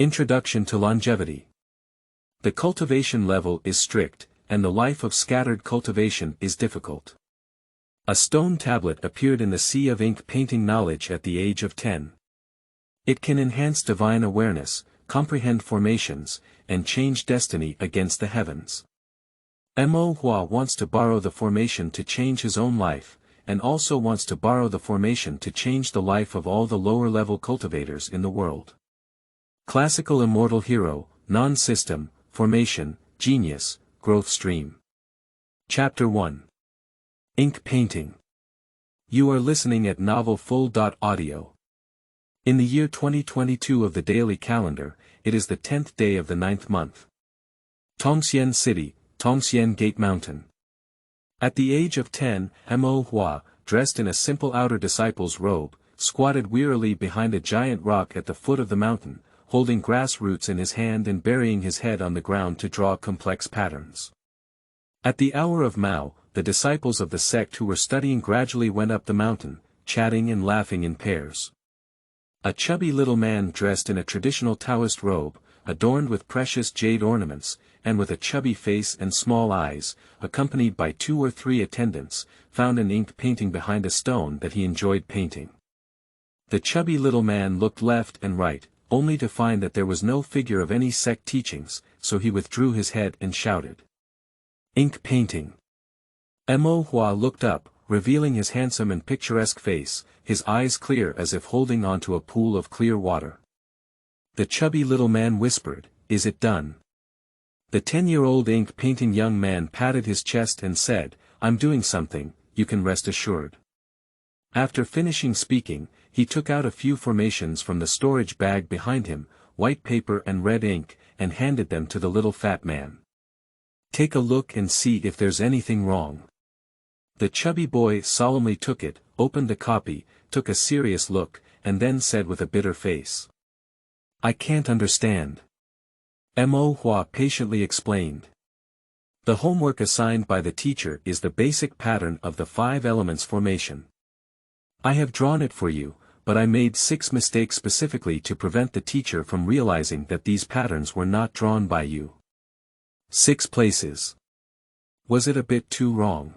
Introduction to Longevity. The cultivation level is strict, and the life of scattered cultivation is difficult. A stone tablet appeared in the sea of ink painting knowledge at the age of 10. It can enhance divine awareness, comprehend formations, and change destiny against the heavens. Mo Hua wants to borrow the formation to change his own life, and also wants to borrow the formation to change the life of all the lower-level cultivators in the world. Classical Immortal Hero, Non-System, Formation, Genius, Growth Stream. Chapter 1. Ink Painting. You are listening at novelfull.audio. In the year 2022 of the daily calendar, it is the 10th day of the 9th month. Tongxian City, Tongxian Gate Mountain. At the age of 10, Mo Hua, dressed in a simple outer disciple's robe, squatted wearily behind a giant rock at the foot of the mountain, holding grass roots in his hand and burying his head on the ground to draw complex patterns. At the hour of Mao, the disciples of the sect who were studying gradually went up the mountain, chatting and laughing in pairs. A chubby little man dressed in a traditional Taoist robe, adorned with precious jade ornaments, and with a chubby face and small eyes, accompanied by 2 or 3 attendants, found an ink painting behind a stone that he enjoyed painting. The chubby little man looked left and right, only to find that there was no figure of any sect teachings, so he withdrew his head and shouted. Ink painting. Mo Hua looked up, revealing his handsome and picturesque face, his eyes clear as if holding onto a pool of clear water. The chubby little man whispered, "Is it done?" The 10-year-old ink painting young man patted his chest and said, "I'm doing something, you can rest assured." After finishing speaking, he took out a few formations from the storage bag behind him, white paper and red ink, and handed them to the little fat man. "Take a look and see if there's anything wrong." The chubby boy solemnly took it, opened the copy, took a serious look, and then said with a bitter face, "I can't understand." Mo Hua patiently explained. The homework assigned by the teacher is the basic pattern of the 5 elements formation. I have drawn it for you, but I made 6 mistakes specifically to prevent the teacher from realizing that these patterns were not drawn by you. 6 places. Was it a bit too wrong?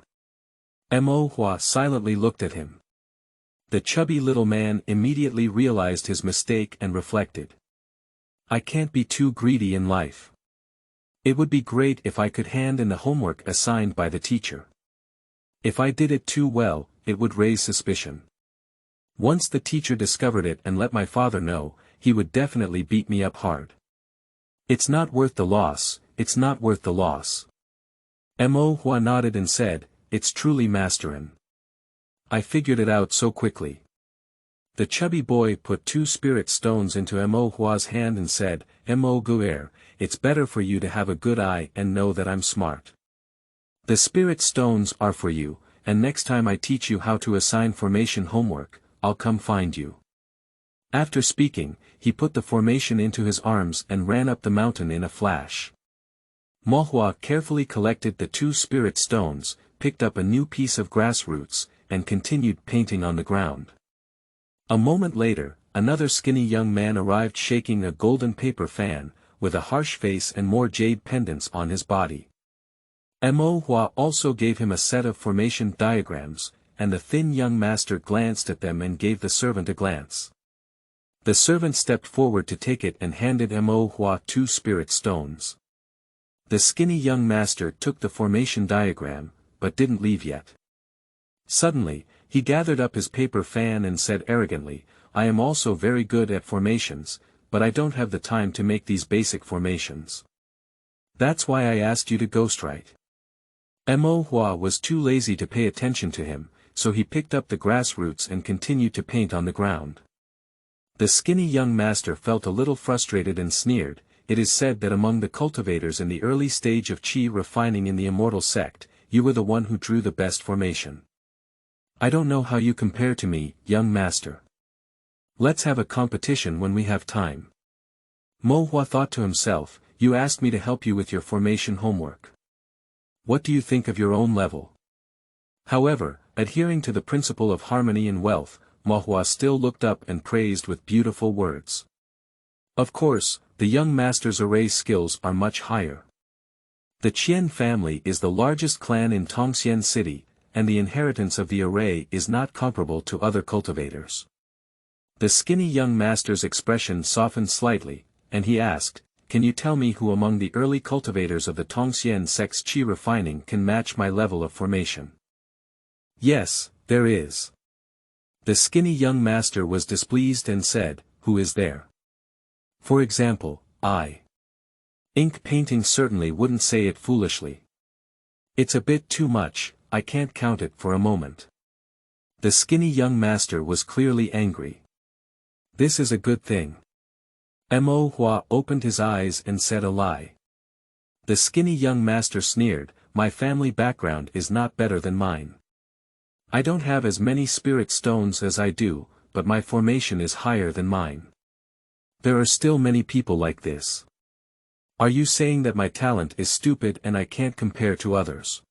Mo Hua silently looked at him. The chubby little man immediately realized his mistake and reflected. I can't be too greedy in life. It would be great if I could hand in the homework assigned by the teacher. If I did it too well, it would raise suspicion. Once the teacher discovered it and let my father know, he would definitely beat me up hard. It's not worth the loss, it's not worth the loss. Mo Hua nodded and said, "It's truly masterin'. I figured it out so quickly." The chubby boy put 2 spirit stones into Mo Hua's hand and said, "Mo Guer, it's better for you to have a good eye and know that I'm smart. The spirit stones are for you, and next time I teach you how to assign formation homework, I'll come find you." After speaking, he put the formation into his arms and ran up the mountain in a flash. Mo Hua carefully collected the 2 spirit stones, picked up a new piece of grass roots, and continued painting on the ground. A moment later, another skinny young man arrived shaking a golden paper fan, with a harsh face and more jade pendants on his body. Mo Hua also gave him a set of formation diagrams, and the thin young master glanced at them and gave the servant a glance. The servant stepped forward to take it and handed Mo Hua 2 spirit stones. The skinny young master took the formation diagram, but didn't leave yet. Suddenly, he gathered up his paper fan and said arrogantly, "I am also very good at formations, but I don't have the time to make these basic formations. That's why I asked you to ghostwrite." Mo Hua was too lazy to pay attention to him, so he picked up the grass roots and continued to paint on the ground. The skinny young master felt a little frustrated and sneered. It is said that among the cultivators in the early stage of qi refining in the Immortal sect, you were the one who drew the best formation. I don't know how you compare to me, young master. Let's have a competition when we have time. Mo Hua thought to himself, you asked me to help you with your formation homework. What do you think of your own level? However, adhering to the principle of harmony and wealth, Mo Hua still looked up and praised with beautiful words. Of course, the young master's array skills are much higher. The Qian family is the largest clan in Tongxian City, and the inheritance of the array is not comparable to other cultivators. The skinny young master's expression softened slightly, and he asked, "Can you tell me who among the early cultivators of the Tongxian sect's qi refining can match my level of formation?" "Yes, there is." The skinny young master was displeased and said, "Who is there?" "For example, I." Ink painting certainly wouldn't say it foolishly. "It's a bit too much, I can't count it for a moment." The skinny young master was clearly angry. "This is a good thing." Mo Hua opened his eyes and said a lie. The skinny young master sneered, "My family background is not better than mine. I don't have as many spirit stones as I do, but my formation is higher than mine. There are still many people like this. Are you saying that my talent is stupid and I can't compare to others?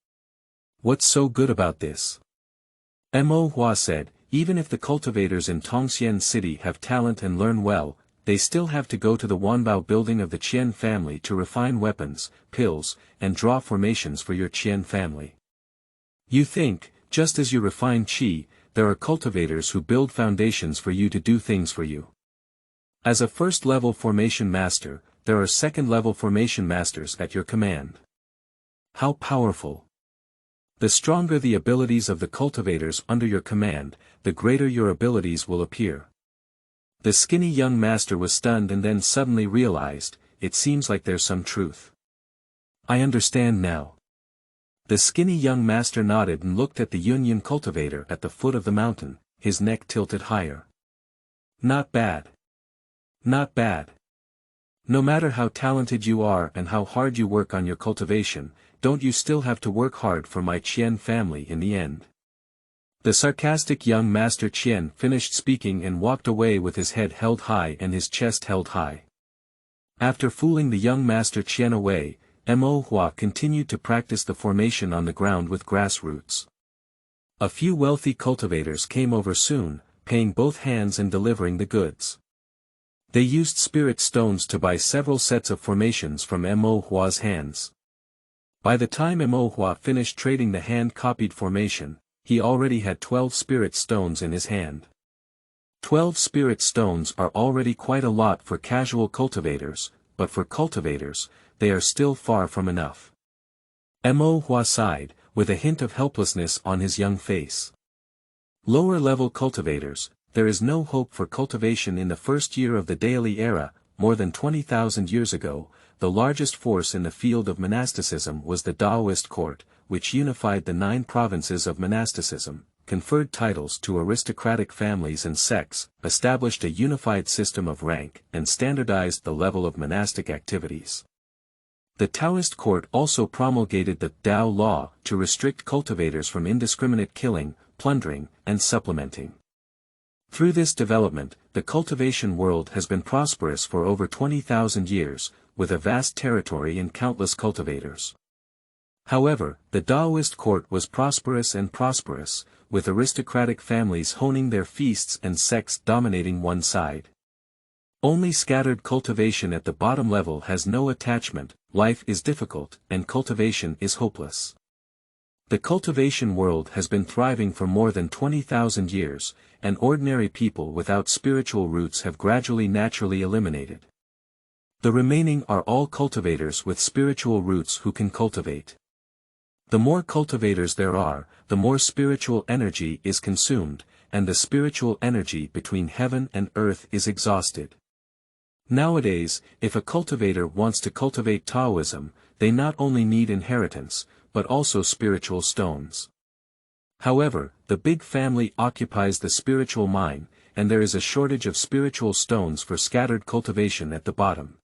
What's so good about this?" Mo Hua said, "Even if the cultivators in Tongxian City have talent and learn well, they still have to go to the Wanbao building of the Qian family to refine weapons, pills, and draw formations for your Qian family. You think, just as you refine qi, there are cultivators who build foundations for you to do things for you. As a first-level formation master, there are second-level formation masters at your command. How powerful! The stronger the abilities of the cultivators under your command, the greater your abilities will appear." The skinny young master was stunned and then suddenly realized, "It seems like there's some truth. I understand now." The skinny young master nodded and looked at the Yunyun cultivator at the foot of the mountain, his neck tilted higher. "Not bad. Not bad. No matter how talented you are and how hard you work on your cultivation, don't you still have to work hard for my Qian family in the end?" The sarcastic young master Qian finished speaking and walked away with his head held high and his chest held high. After fooling the young master Qian away, Mo Hua continued to practice the formation on the ground with grass roots. A few wealthy cultivators came over soon, paying both hands and delivering the goods. They used spirit stones to buy several sets of formations from Mo Hua's hands. By the time Mo Hua finished trading the hand-copied formation, he already had 12 spirit stones in his hand. 12 spirit stones are already quite a lot for casual cultivators, but for cultivators, they are still far from enough. Mo Hua sighed, with a hint of helplessness on his young face. Lower-level cultivators, there is no hope for cultivation in the first year of the Daily Era. More than 20,000 years ago, the largest force in the field of monasticism was the Taoist court, which unified the 9 provinces of monasticism, conferred titles to aristocratic families and sects, established a unified system of rank, and standardized the level of monastic activities. The Taoist court also promulgated the Tao law to restrict cultivators from indiscriminate killing, plundering, and supplementing. Through this development, the cultivation world has been prosperous for over 20,000 years, with a vast territory and countless cultivators. However, the Taoist court was prosperous, with aristocratic families honing their feasts and sects dominating one side. Only scattered cultivation at the bottom level has no attachment, life is difficult, and cultivation is hopeless. The cultivation world has been thriving for more than 20,000 years, and ordinary people without spiritual roots have gradually naturally eliminated. The remaining are all cultivators with spiritual roots who can cultivate. The more cultivators there are, the more spiritual energy is consumed, and the spiritual energy between heaven and earth is exhausted. Nowadays, if a cultivator wants to cultivate Taoism, they not only need inheritance, but also spiritual stones. However, the big family occupies the spiritual mine, and there is a shortage of spiritual stones for scattered cultivation at the bottom.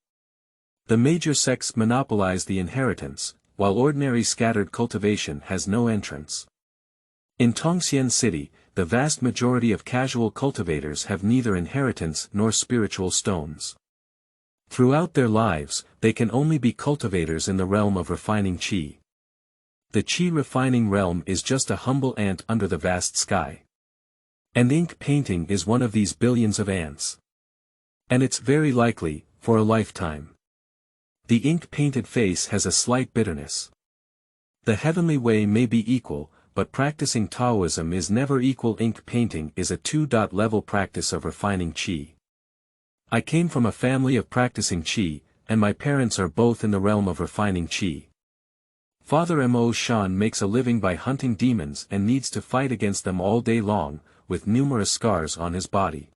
The major sects monopolize the inheritance, while ordinary scattered cultivation has no entrance. In Tongxian City, the vast majority of casual cultivators have neither inheritance nor spiritual stones. Throughout their lives, they can only be cultivators in the realm of refining qi. The qi refining realm is just a humble ant under the vast sky. And ink painting is one of these billions of ants. And it's very likely, for a lifetime. The ink-painted face has a slight bitterness. The heavenly way may be equal, but practicing Taoism is never equal. Ink painting is a 2-level practice of refining qi. I came from a family of practicing qi, and my parents are both in the realm of refining qi. Father Mo Shan makes a living by hunting demons and needs to fight against them all day long, with numerous scars on his body.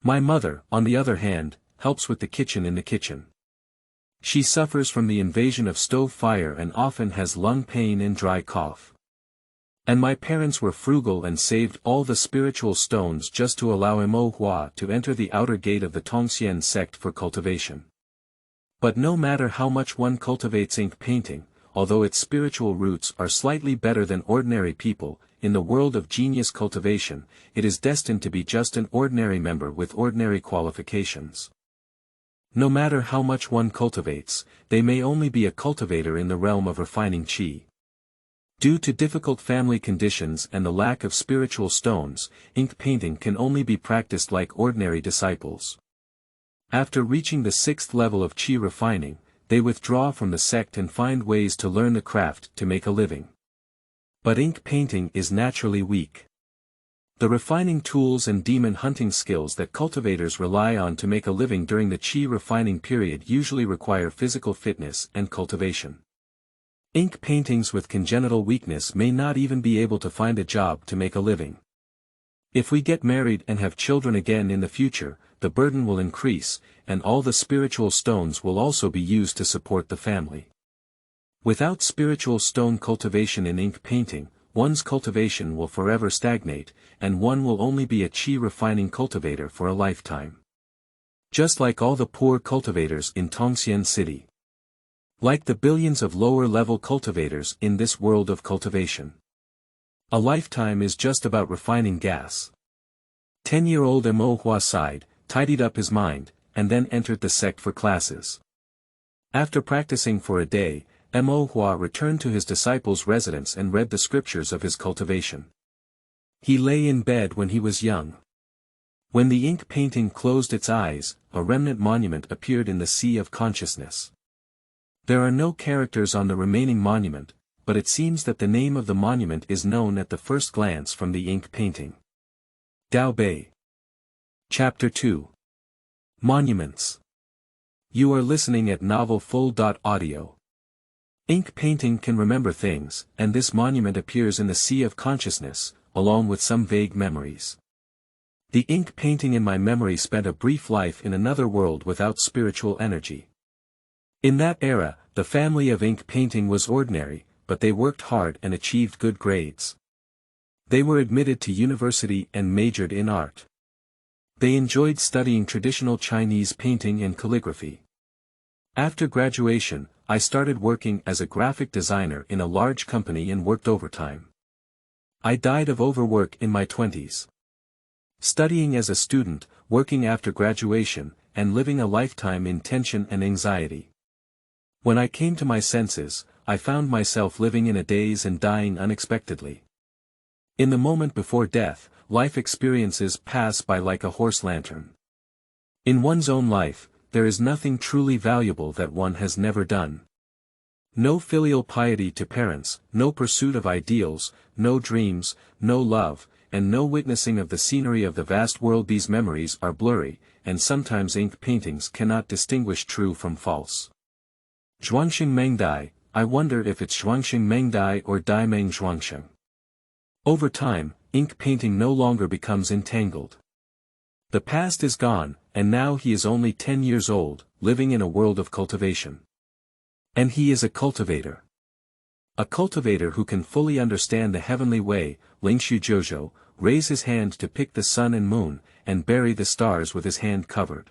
My mother, on the other hand, helps with the kitchen in the kitchen. She suffers from the invasion of stove fire and often has lung pain and dry cough. And my parents were frugal and saved all the spiritual stones just to allow Mo Hua to enter the outer gate of the Tongxian sect for cultivation. But no matter how much one cultivates ink painting, although its spiritual roots are slightly better than ordinary people, in the world of genius cultivation, it is destined to be just an ordinary member with ordinary qualifications. No matter how much one cultivates, they may only be a cultivator in the realm of refining qi. Due to difficult family conditions and the lack of spiritual stones, ink painting can only be practiced like ordinary disciples. After reaching the 6th level of qi refining, they withdraw from the sect and find ways to learn the craft to make a living. But ink painting is naturally weak. The refining tools and demon hunting skills that cultivators rely on to make a living during the qi refining period usually require physical fitness and cultivation. Ink paintings with congenital weakness may not even be able to find a job to make a living. If we get married and have children again in the future, the burden will increase, and all the spiritual stones will also be used to support the family. Without spiritual stone cultivation in ink painting, one's cultivation will forever stagnate, and one will only be a qi refining cultivator for a lifetime. Just like all the poor cultivators in Tongxian City. Like the billions of lower-level cultivators in this world of cultivation. A lifetime is just about refining gas. 10-year-old Mo Hua sighed, tidied up his mind, and then entered the sect for classes. After practicing for a day, Mo Hua returned to his disciple's residence and read the scriptures of his cultivation. He lay in bed when he was young. When the ink painting closed its eyes, a remnant monument appeared in the sea of consciousness. There are no characters on the remaining monument, but it seems that the name of the monument is known at the first glance from the ink painting. Dao Bei. Chapter 2. Monuments. You are listening at novelfull.audio. Ink painting can remember things, and this monument appears in the sea of consciousness, along with some vague memories. The ink painting in my memory spent a brief life in another world without spiritual energy. In that era, the family of ink painting was ordinary, but they worked hard and achieved good grades. They were admitted to university and majored in art. They enjoyed studying traditional Chinese painting and calligraphy. After graduation, I started working as a graphic designer in a large company and worked overtime. I died of overwork in my 20s. Studying as a student, working after graduation, and living a lifetime in tension and anxiety. When I came to my senses, I found myself living in a daze and dying unexpectedly. In the moment before death, life experiences pass by like a horse lantern. In one's own life, there is nothing truly valuable that one has never done. No filial piety to parents, no pursuit of ideals, no dreams, no love, and no witnessing of the scenery of the vast world. These memories are blurry, and sometimes ink paintings cannot distinguish true from false. Zhuangxing Mengdai, I wonder if it's Zhuangxing Mengdai or Daimeng Zhuangsheng. Over time, ink painting no longer becomes entangled. The past is gone, and now he is only 10 years old, living in a world of cultivation. And he is a cultivator. A cultivator who can fully understand the heavenly way. Lingshi Jojo, raise his hand to pick the sun and moon, and bury the stars with his hand covered.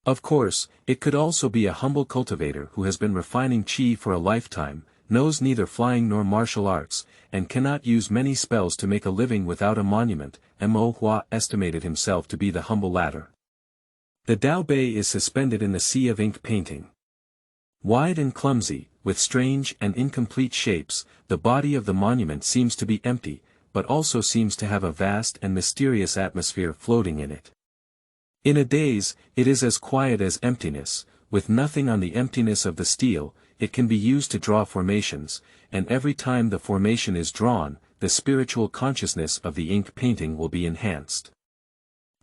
Of course, it could also be a humble cultivator who has been refining qi for a lifetime, knows neither flying nor martial arts, and cannot use many spells to make a living without a monument. Mo Hua estimated himself to be the humble latter. The Dao Bei is suspended in the sea of ink painting. Wide and clumsy, with strange and incomplete shapes, the body of the monument seems to be empty, but also seems to have a vast and mysterious atmosphere floating in it. In a daze, it is as quiet as emptiness, with nothing on the emptiness of the steel. It can be used to draw formations, and every time the formation is drawn, the spiritual consciousness of the ink painting will be enhanced.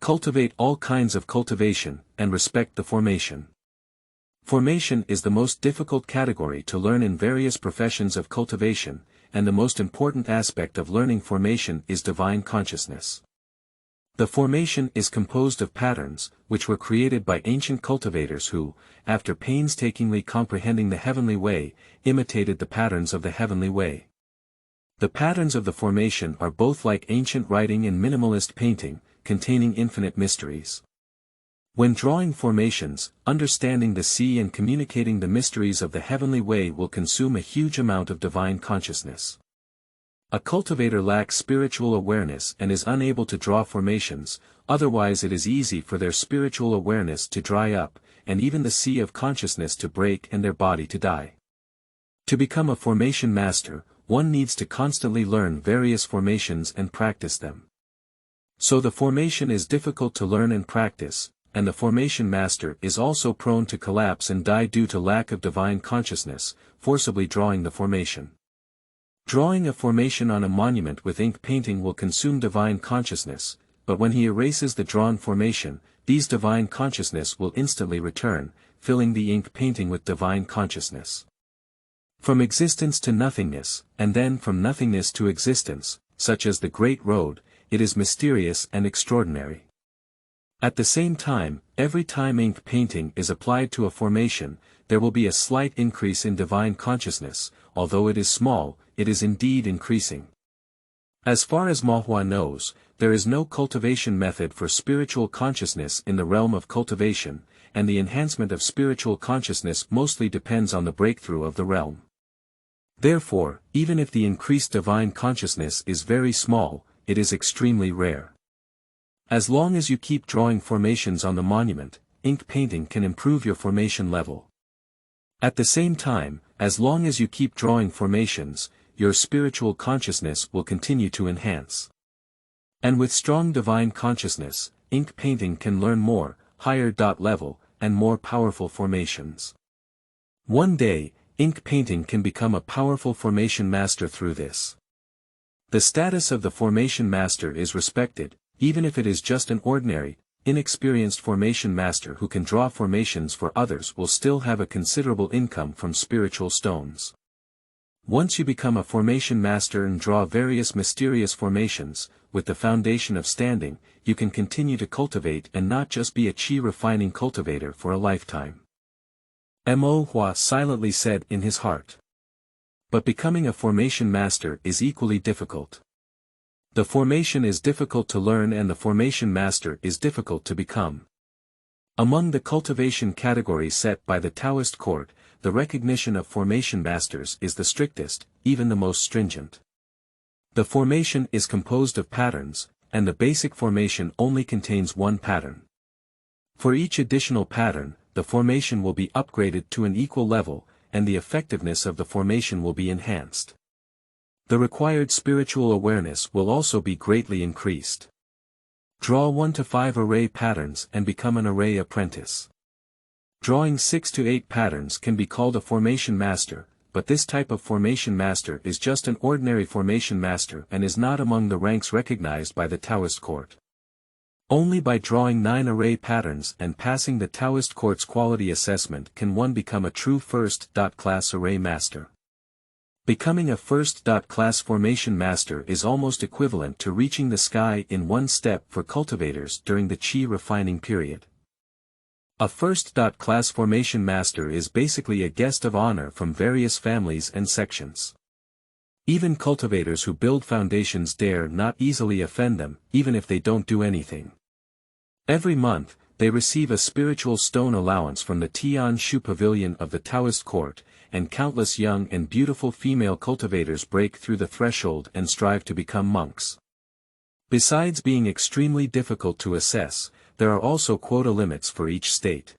Cultivate all kinds of cultivation, and respect the formation. Formation is the most difficult category to learn in various professions of cultivation, and the most important aspect of learning formation is divine consciousness. The formation is composed of patterns, which were created by ancient cultivators who, after painstakingly comprehending the heavenly way, imitated the patterns of the heavenly way. The patterns of the formation are both like ancient writing and minimalist painting, containing infinite mysteries. When drawing formations, understanding the sea and communicating the mysteries of the heavenly way will consume a huge amount of divine consciousness. A cultivator lacks spiritual awareness and is unable to draw formations, otherwise it is easy for their spiritual awareness to dry up, and even the sea of consciousness to break and their body to die. To become a formation master, one needs to constantly learn various formations and practice them. So the formation is difficult to learn and practice, and the formation master is also prone to collapse and die due to lack of divine consciousness, forcibly drawing the formation. Drawing a formation on a monument with ink painting will consume divine consciousness, but when he erases the drawn formation, these divine consciousness will instantly return, filling the ink painting with divine consciousness. From existence to nothingness, and then from nothingness to existence, such as the Great Road, it is mysterious and extraordinary. At the same time, every time ink painting is applied to a formation, there will be a slight increase in divine consciousness. Although it is small, it is indeed increasing. As far as Mahua knows, there is no cultivation method for spiritual consciousness in the realm of cultivation, and the enhancement of spiritual consciousness mostly depends on the breakthrough of the realm. Therefore, even if the increased divine consciousness is very small, it is extremely rare. As long as you keep drawing formations on the monument, ink painting can improve your formation level. At the same time, as long as you keep drawing formations, your spiritual consciousness will continue to enhance. And with strong divine consciousness, ink painting can learn more, higher level, and more powerful formations. One day, ink painting can become a powerful formation master through this. The status of the formation master is respected, even if it is just an ordinary, inexperienced formation master who can draw formations for others will still have a considerable income from spiritual stones. Once you become a formation master and draw various mysterious formations, with the foundation of standing, you can continue to cultivate and not just be a qi refining cultivator for a lifetime. Mo Hua silently said in his heart. But becoming a formation master is equally difficult. The formation is difficult to learn and the formation master is difficult to become. Among the cultivation categories set by the Taoist court, the recognition of formation masters is the strictest, even the most stringent. The formation is composed of patterns, and the basic formation only contains one pattern. For each additional pattern, the formation will be upgraded to an equal level, and the effectiveness of the formation will be enhanced. The required spiritual awareness will also be greatly increased. Draw 1 to 5 array patterns and become an array apprentice. Drawing 6 to 8 patterns can be called a formation master, but this type of formation master is just an ordinary formation master and is not among the ranks recognized by the Taoist court. Only by drawing 9 array patterns and passing the Taoist court's quality assessment can one become a true first-class array master. Becoming a first-class formation master is almost equivalent to reaching the sky in one step for cultivators during the qi refining period. A first-class formation master is basically a guest of honor from various families and sections. Even cultivators who build foundations dare not easily offend them, even if they don't do anything. Every month, they receive a spiritual stone allowance from the Tian Shu Pavilion of the Taoist court, and countless young and beautiful female cultivators break through the threshold and strive to become monks. Besides being extremely difficult to assess, there are also quota limits for each state.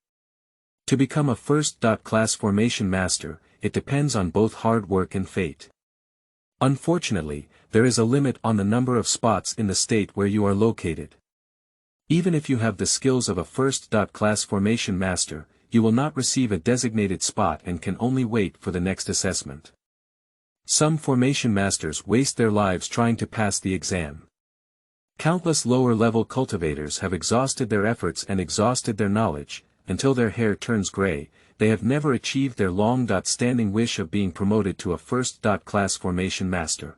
To become a first-class formation master, it depends on both hard work and fate. Unfortunately, there is a limit on the number of spots in the state where you are located. Even if you have the skills of a first-class formation master, you will not receive a designated spot and can only wait for the next assessment. Some formation masters waste their lives trying to pass the exam. Countless lower-level cultivators have exhausted their efforts and exhausted their knowledge, until their hair turns gray. They have never achieved their long-standing wish of being promoted to a first-class formation master.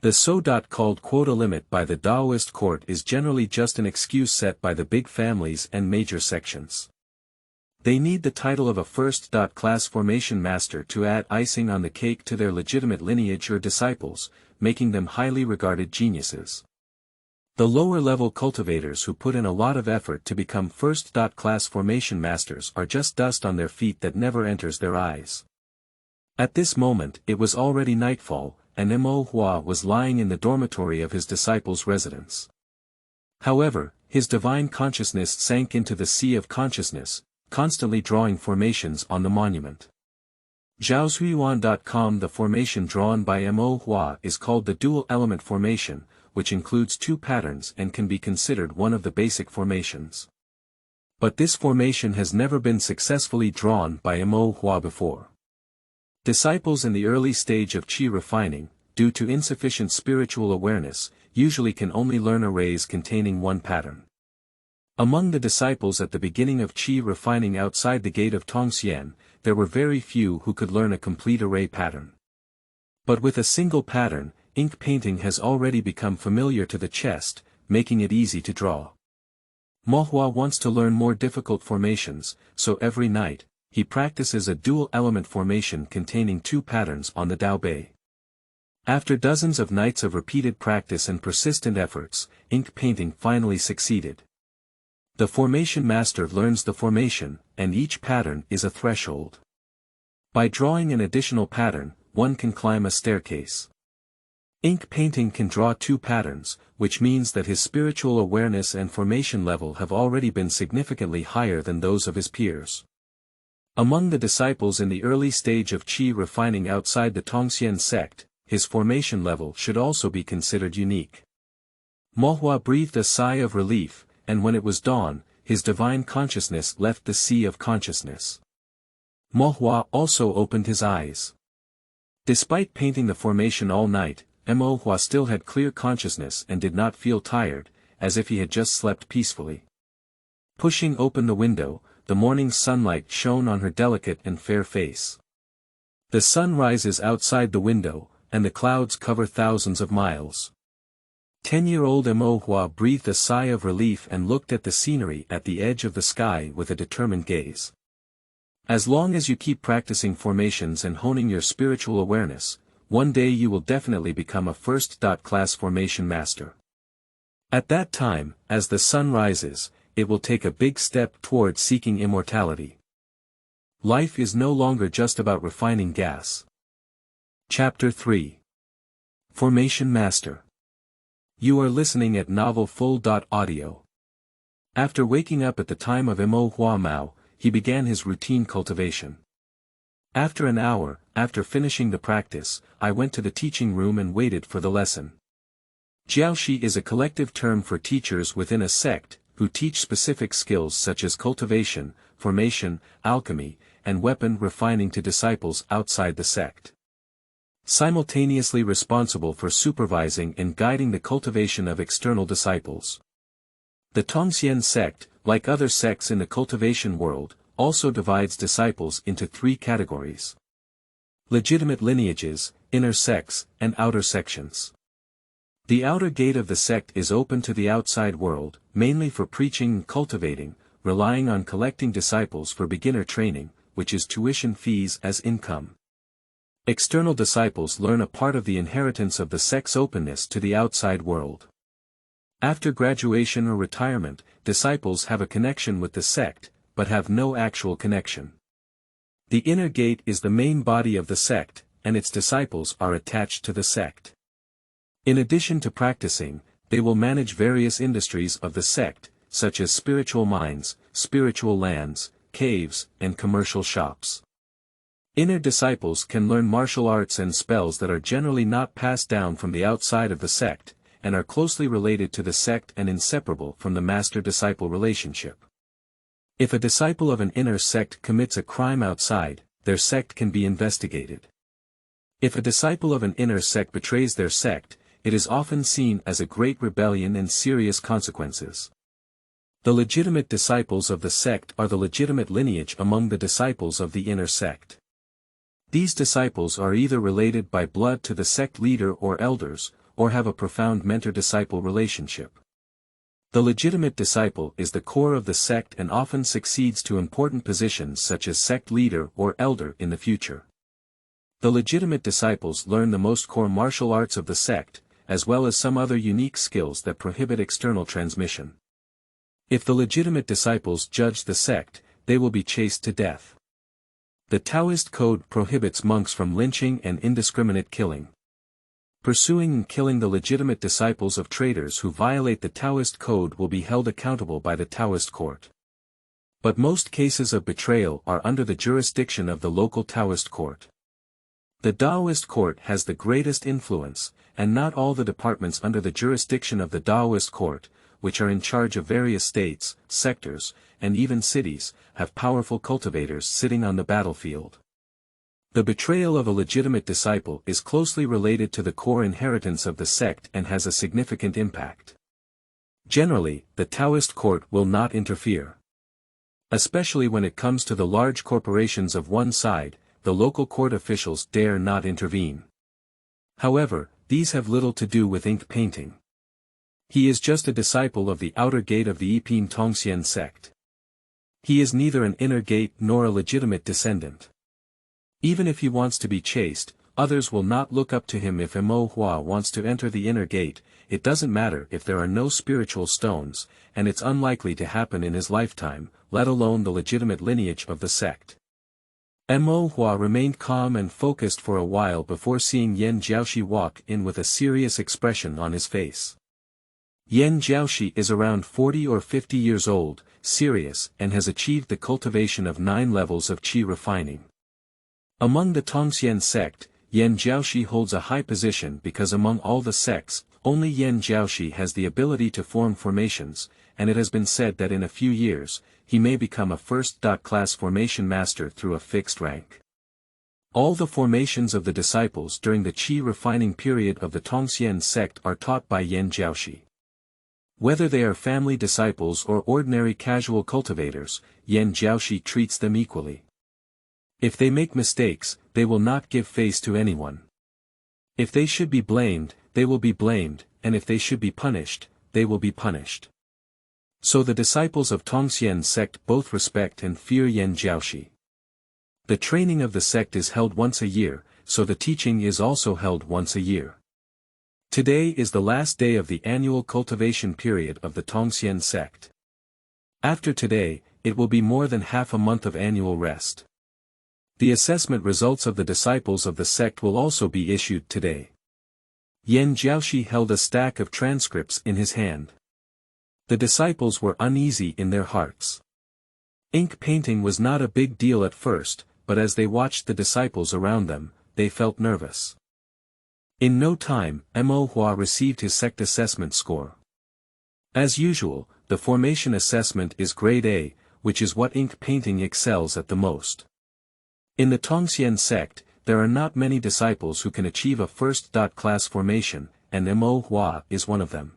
The so-called quota limit by the Taoist court is generally just an excuse set by the big families and major sections. They need the title of a first-class formation master to add icing on the cake to their legitimate lineage or disciples, making them highly regarded geniuses. The lower-level cultivators who put in a lot of effort to become first-class formation masters are just dust on their feet that never enters their eyes. At this moment it was already nightfall, and Mo was lying in the dormitory of his disciples' residence. However, his divine consciousness sank into the sea of consciousness, constantly drawing formations on the monument. Zhaozuiyuan.com. The formation drawn by Mo is called the dual-element formation, which includes two patterns and can be considered one of the basic formations. But this formation has never been successfully drawn by Mo before. Disciples in the early stage of qi refining, due to insufficient spiritual awareness, usually can only learn arrays containing one pattern. Among the disciples at the beginning of qi refining outside the gate of Tongxian, there were very few who could learn a complete array pattern. But with a single pattern, ink painting has already become familiar to the chest, making it easy to draw. Mohua wants to learn more difficult formations, so every night, he practices a dual-element formation containing two patterns on the Dao Bei. After dozens of nights of repeated practice and persistent efforts, ink painting finally succeeded. The formation master learns the formation, and each pattern is a threshold. By drawing an additional pattern, one can climb a staircase. Ink painting can draw two patterns, which means that his spiritual awareness and formation level have already been significantly higher than those of his peers. Among the disciples in the early stage of qi refining outside the Tongxian sect, his formation level should also be considered unique. Mohua breathed a sigh of relief, and when it was dawn, his divine consciousness left the sea of consciousness. Mohua also opened his eyes. Despite painting the formation all night, Mohua still had clear consciousness and did not feel tired, as if he had just slept peacefully. Pushing open the window, the morning sunlight shone on her delicate and fair face. The sun rises outside the window, and the clouds cover thousands of miles. 10-year-old Mohua breathed a sigh of relief and looked at the scenery at the edge of the sky with a determined gaze. As long as you keep practicing formations and honing your spiritual awareness, one day you will definitely become a first-class formation master. At that time, as the sun rises, it will take a big step toward seeking immortality. Life is no longer just about refining gas. Chapter 3. Formation Master. You are listening at novelfull.audio. After waking up at the time of Mo, he began his routine cultivation. After an hour, after finishing the practice, I went to the teaching room and waited for the lesson. Jiaoshi is a collective term for teachers within a sect, who teach specific skills such as cultivation, formation, alchemy, and weapon refining to disciples outside the sect. Simultaneously responsible for supervising and guiding the cultivation of external disciples. The Tongxian sect, like other sects in the cultivation world, also divides disciples into three categories: legitimate lineages, inner sects, and outer sections. The outer gate of the sect is open to the outside world, mainly for preaching and cultivating, relying on collecting disciples for beginner training, which is tuition fees as income. External disciples learn a part of the inheritance of the sect's openness to the outside world. After graduation or retirement, disciples have a connection with the sect, but have no actual connection. The inner gate is the main body of the sect, and its disciples are attached to the sect. In addition to practicing, they will manage various industries of the sect, such as spiritual mines, spiritual lands, caves, and commercial shops. Inner disciples can learn martial arts and spells that are generally not passed down from the outside of the sect, and are closely related to the sect and inseparable from the master-disciple relationship. If a disciple of an inner sect commits a crime outside, their sect can be investigated. If a disciple of an inner sect betrays their sect, it is often seen as a great rebellion and serious consequences. The legitimate disciples of the sect are the legitimate lineage among the disciples of the inner sect. These disciples are either related by blood to the sect leader or elders, or have a profound mentor-disciple relationship. The legitimate disciple is the core of the sect and often succeeds to important positions such as sect leader or elder in the future. The legitimate disciples learn the most core martial arts of the sect, as well as some other unique skills that prohibit external transmission. If the legitimate disciples judge the sect, they will be chased to death. The Taoist code prohibits monks from lynching and indiscriminate killing. Pursuing and killing the legitimate disciples of traitors who violate the Taoist code will be held accountable by the Taoist court. But most cases of betrayal are under the jurisdiction of the local Taoist court. The Daoist court has the greatest influence, and not all the departments under the jurisdiction of the Daoist court, which are in charge of various states, sectors, and even cities, have powerful cultivators sitting on the battlefield. The betrayal of a legitimate disciple is closely related to the core inheritance of the sect and has a significant impact. Generally, the Taoist court will not interfere. Especially when it comes to the large corporations of one side, the local court officials dare not intervene. However, these have little to do with ink painting. He is just a disciple of the outer gate of the EP1-10 sect. He is neither an inner gate nor a legitimate descendant. Even if he wants to be chased, others will not look up to him. If Immortal wants to enter the inner gate, it doesn't matter if there are no spiritual stones, and it's unlikely to happen in his lifetime, let alone the legitimate lineage of the sect. Immortal remained calm and focused for a while before seeing Yan Jiaoxi walk in with a serious expression on his face. Yan Jiaoxi is around 40 or 50 years old, serious, and has achieved the cultivation of 9 levels of qi refining. Among the Tongxian sect, Yan Jiaoxi holds a high position because among all the sects, only Yan Jiaoxi has the ability to form formations, and it has been said that in a few years, he may become a first-class formation master through a fixed rank. All the formations of the disciples during the qi refining period of the Tongxian sect are taught by Yan Jiaoxi. Whether they are family disciples or ordinary casual cultivators, Yan Jiaoxi treats them equally. If they make mistakes, they will not give face to anyone. If they should be blamed, they will be blamed, and if they should be punished, they will be punished. So the disciples of Tongxian sect both respect and fear Yan Jiaoxi. The training of the sect is held once a year, so the teaching is also held once a year. Today is the last day of the annual cultivation period of the Tongxian sect. After today, it will be more than half a month of annual rest. The assessment results of the disciples of the sect will also be issued today. Yan Jiaoxi held a stack of transcripts in his hand. The disciples were uneasy in their hearts. Ink painting was not a big deal at first, but as they watched the disciples around them, they felt nervous. In no time, Immortal received his sect assessment score. As usual, the formation assessment is grade A, which is what ink painting excels at the most. In the Tongxian sect, there are not many disciples who can achieve a first-class formation, and Immortal is one of them.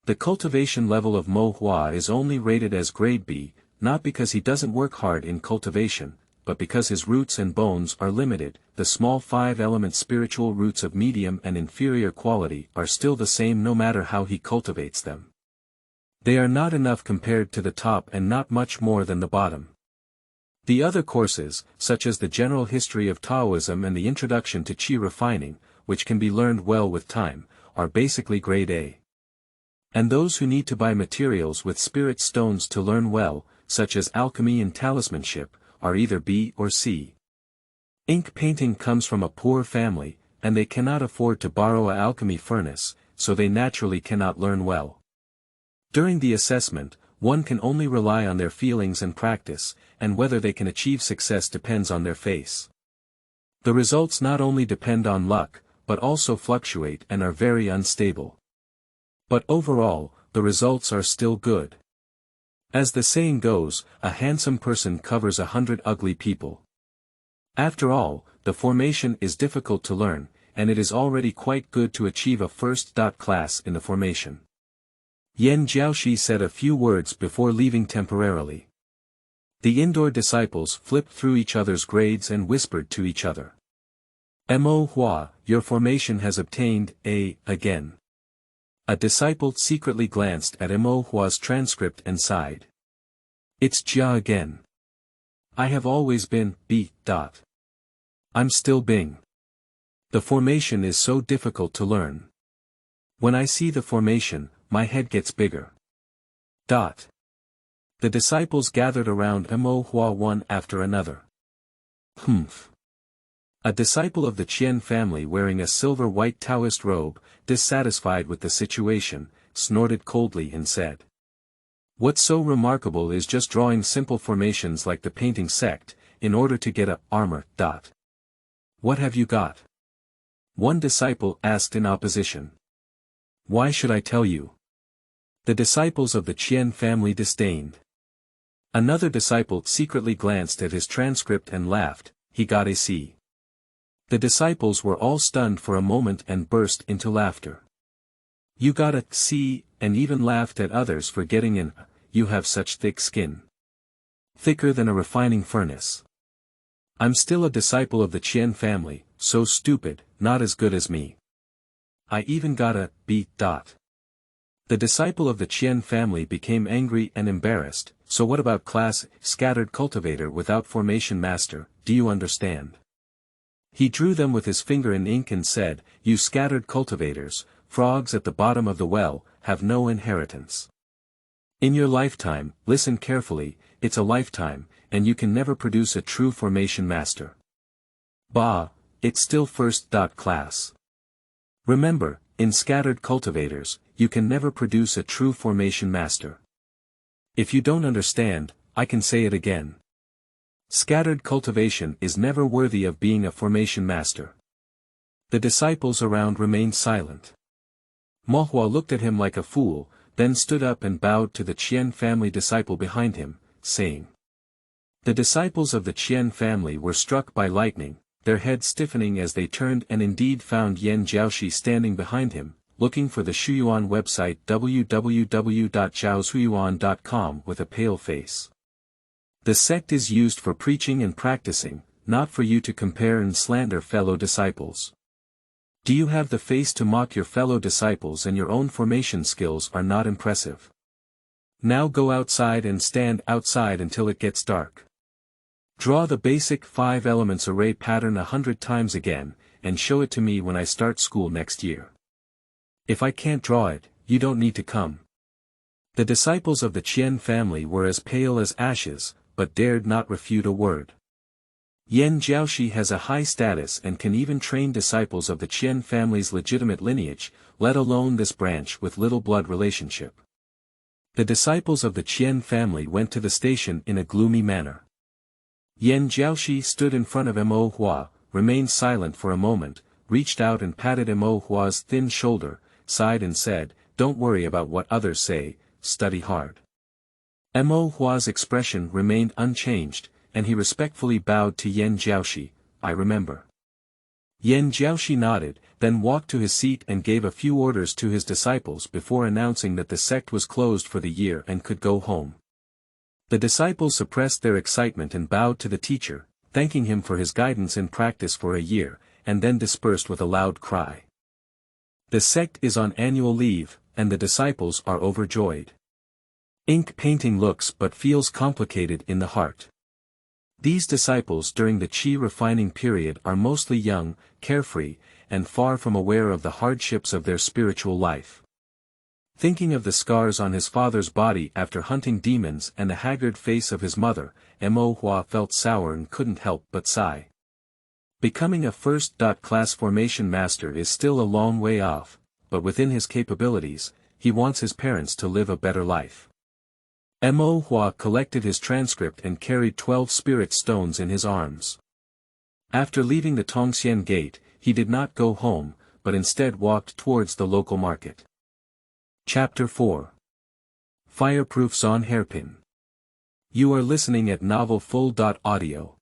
The cultivation level of Immortal is only rated as grade B, not because he doesn't work hard in cultivation, but because his roots and bones are limited. The small 5-element spiritual roots of medium and inferior quality are still the same no matter how he cultivates them. They are not enough compared to the top and not much more than the bottom. The other courses, such as the general history of Taoism and the introduction to qi refining, which can be learned well with time, are basically grade A. And those who need to buy materials with spirit stones to learn well, such as alchemy and talismanship, are either B or C. Ink painting comes from a poor family, and they cannot afford to borrow an alchemy furnace, so they naturally cannot learn well. During the assessment, one can only rely on their feelings and practice, and whether they can achieve success depends on their face. The results not only depend on luck, but also fluctuate and are very unstable. But overall, the results are still good. As the saying goes, a handsome person covers 100 ugly people. After all, the formation is difficult to learn, and it is already quite good to achieve a first class in the formation. Yan Jiaoxi said a few words before leaving temporarily. The indoor disciples flipped through each other's grades and whispered to each other. Mo Hua, your formation has obtained A again. A disciple secretly glanced at Mo Hua's transcript and sighed. It's Jia again. I have always been B. I'm still Bing. The formation is so difficult to learn. When I see the formation, my head gets bigger. The disciples gathered around Mo Hua one after another. Humph. A disciple of the Qian family wearing a silver-white Taoist robe, dissatisfied with the situation, snorted coldly and said. What's so remarkable is just drawing simple formations like the painting sect, in order to get a armor. What have you got? One disciple asked in opposition. Why should I tell you? The disciples of the Qian family disdained. Another disciple secretly glanced at his transcript and laughed, he got a C. The disciples were all stunned for a moment and burst into laughter. You got a C, and even laughed at others for getting an A. You have such thick skin. Thicker than a refining furnace. I'm still a disciple of the Qian family, so stupid, not as good as me. I even got a B. The disciple of the Qian family became angry and embarrassed. So what about class, scattered cultivator without formation master, do you understand? He drew them with his finger in ink and said, you scattered cultivators, frogs at the bottom of the well, have no inheritance. In your lifetime, listen carefully, it's a lifetime, and you can never produce a true formation master. Bah, it's still first class. Remember, in scattered cultivators, you can never produce a true formation master. If you don't understand, I can say it again. Scattered cultivation is never worthy of being a formation master. The disciples around remained silent. Mo Hua looked at him like a fool, then stood up and bowed to the Qian family disciple behind him, saying. The disciples of the Qian family were struck by lightning, their heads stiffening as they turned and indeed found Yan Jiaoxi standing behind him, looking for the Shuyuan website www.zhaoshuyuan.com with a pale face. The sect is used for preaching and practicing, not for you to compare and slander fellow disciples. Do you have the face to mock your fellow disciples and your own formation skills are not impressive? Now go outside and stand outside until it gets dark. Draw the basic 5 elements array pattern 100 times again, and show it to me when I start school next year. If I can't draw it, you don't need to come. The disciples of the Qian family were as pale as ashes, but dared not refute a word. Yan Jiaoxi has a high status and can even train disciples of the Qian family's legitimate lineage, let alone this branch with little blood relationship. The disciples of the Qian family went to the station in a gloomy manner. Yan Jiaoxi stood in front of Mo Hua, remained silent for a moment, reached out and patted Mo Hua's thin shoulder, sighed and said, don't worry about what others say, study hard. Mo Hua's expression remained unchanged, and he respectfully bowed to Yan Jiaoxi, I remember. Yan Jiaoxi nodded, then walked to his seat and gave a few orders to his disciples before announcing that the sect was closed for the year and could go home. The disciples suppressed their excitement and bowed to the teacher, thanking him for his guidance and practice for a year, and then dispersed with a loud cry. The sect is on annual leave, and the disciples are overjoyed. Ink painting looks but feels complicated in the heart. These disciples during the Qi refining period are mostly young, carefree, and far from aware of the hardships of their spiritual life. Thinking of the scars on his father's body after hunting demons and the haggard face of his mother, Mo Hua felt sour and couldn't help but sigh. Becoming a first-class formation master is still a long way off, but within his capabilities, he wants his parents to live a better life. Mo Hua collected his transcript and carried 12 spirit stones in his arms. After leaving the Tongxian gate, he did not go home, but instead walked towards the local market. Chapter 4. Fireproof's on Hairpin. You are listening at Novel Full.audio.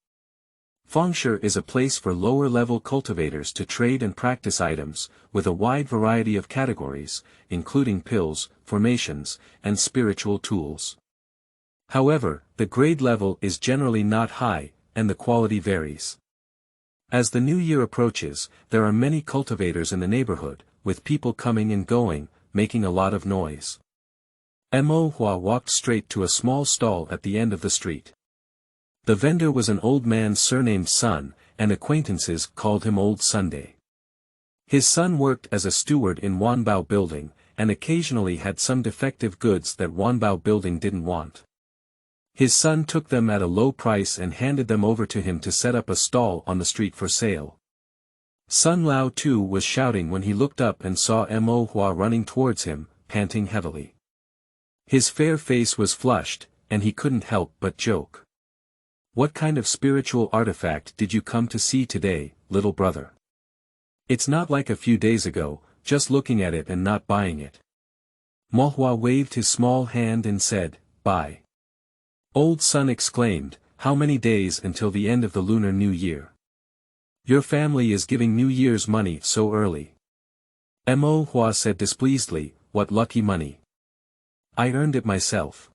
Fengshe is a place for lower-level cultivators to trade and practice items, with a wide variety of categories, including pills, formations, and spiritual tools. However, the grade level is generally not high, and the quality varies. As the new year approaches, there are many cultivators in the neighborhood, with people coming and going, making a lot of noise. Mo Hua walked straight to a small stall at the end of the street. The vendor was an old man surnamed Sun, and acquaintances called him Old Sunday. His son worked as a steward in Wanbao Building, and occasionally had some defective goods that Wanbao Building didn't want. His son took them at a low price and handed them over to him to set up a stall on the street for sale. Sun Lao too was shouting when he looked up and saw Mo Hua running towards him, panting heavily. His fair face was flushed, and he couldn't help but joke. "What kind of spiritual artifact did you come to see today, little brother? It's not like a few days ago, just looking at it and not buying it." Mo Hua waved his small hand and said, "Buy." Old Sun exclaimed, "How many days until the end of the Lunar New Year? Your family is giving New Year's money so early." Mo Hua said displeasedly, "What lucky money. I earned it myself."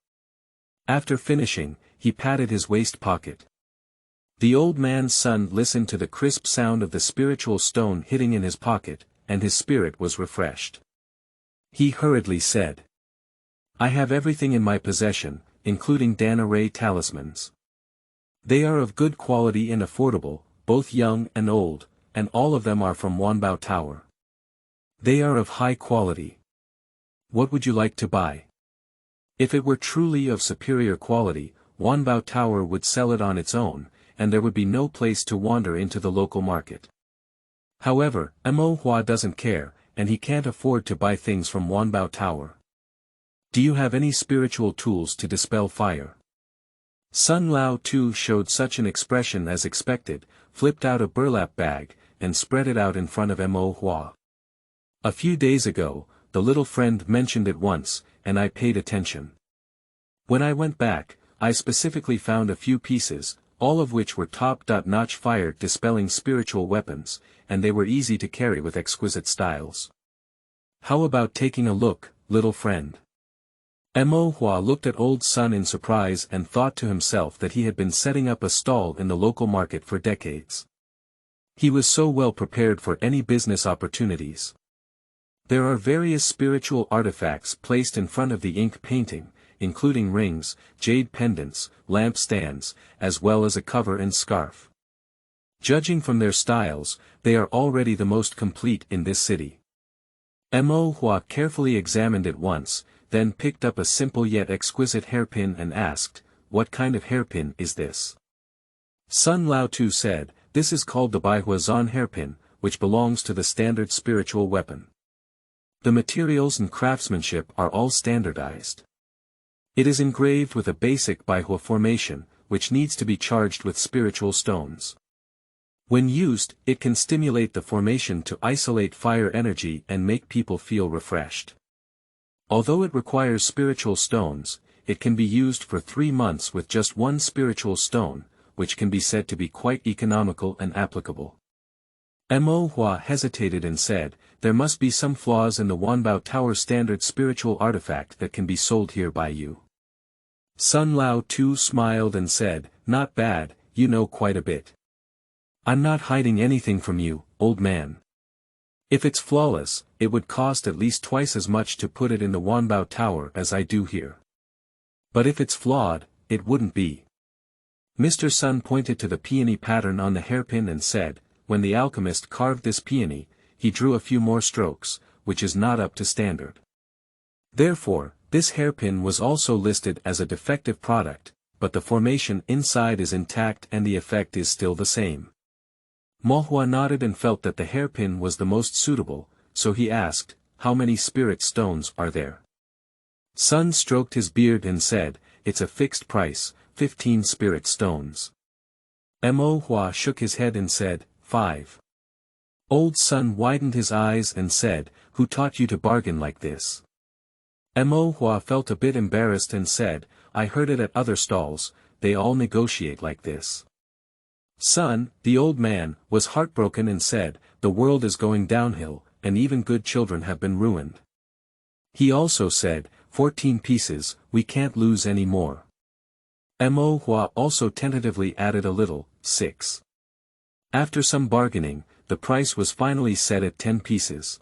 After finishing, he patted his waist pocket. The old man's son listened to the crisp sound of the spiritual stone hitting in his pocket, and his spirit was refreshed. He hurriedly said, "I have everything in my possession, including Dana Ray talismans. They are of good quality and affordable, both young and old, and all of them are from Wanbao Tower. They are of high quality. What would you like to buy?" If it were truly of superior quality, Wanbao Tower would sell it on its own, and there would be no place to wander into the local market. However, Mo Hua doesn't care, and he can't afford to buy things from Wanbao Tower. "Do you have any spiritual tools to dispel fire?" Sun Lao too showed such an expression as expected, flipped out a burlap bag, and spread it out in front of Mo Hua. "A few days ago, the little friend mentioned it once, and I paid attention. When I went back, I specifically found a few pieces, all of which were top-notch fire-dispelling spiritual weapons, and they were easy to carry with exquisite styles. How about taking a look, little friend?" Mo Hua looked at Old Sun in surprise and thought to himself that he had been setting up a stall in the local market for decades. He was so well prepared for any business opportunities. There are various spiritual artifacts placed in front of the ink painting, including rings, jade pendants, lamp stands, as well as a cover and scarf. Judging from their styles, they are already the most complete in this city. Mo Hua carefully examined it once, then picked up a simple yet exquisite hairpin and asked, "What kind of hairpin is this?" Sun Lao too said, "This is called the Baihuazan hairpin, which belongs to the standard spiritual weapon. The materials and craftsmanship are all standardized. It is engraved with a basic Baihua formation, which needs to be charged with spiritual stones. When used, it can stimulate the formation to isolate fire energy and make people feel refreshed. Although it requires spiritual stones, it can be used for 3 months with just one spiritual stone, which can be said to be quite economical and applicable." Mo Hua hesitated and said, "There must be some flaws in the Wanbao Tower standard spiritual artifact that can be sold here by you." Sun Lao too smiled and said, "Not bad, you know quite a bit. I'm not hiding anything from you, old man. If it's flawless, it would cost at least twice as much to put it in the Wanbao Tower as I do here. But if it's flawed, it wouldn't be." Mr. Sun pointed to the peony pattern on the hairpin and said, "When the alchemist carved this peony, he drew a few more strokes, which is not up to standard. Therefore, this hairpin was also listed as a defective product, but the formation inside is intact and the effect is still the same." Mo Hua nodded and felt that the hairpin was the most suitable, so he asked, "How many spirit stones are there?" Sun stroked his beard and said, "It's a fixed price, 15 spirit stones." Mo Hua shook his head and said, 5. Old Sun widened his eyes and said, "Who taught you to bargain like this?" Mo Hua felt a bit embarrassed and said, I heard it at other stalls, they all negotiate like this. Son, the old man, was heartbroken and said, the world is going downhill, and even good children have been ruined. He also said, 14 pieces, we can't lose any more. Mo Hua also tentatively added a little, 6. After some bargaining, the price was finally set at 10 pieces.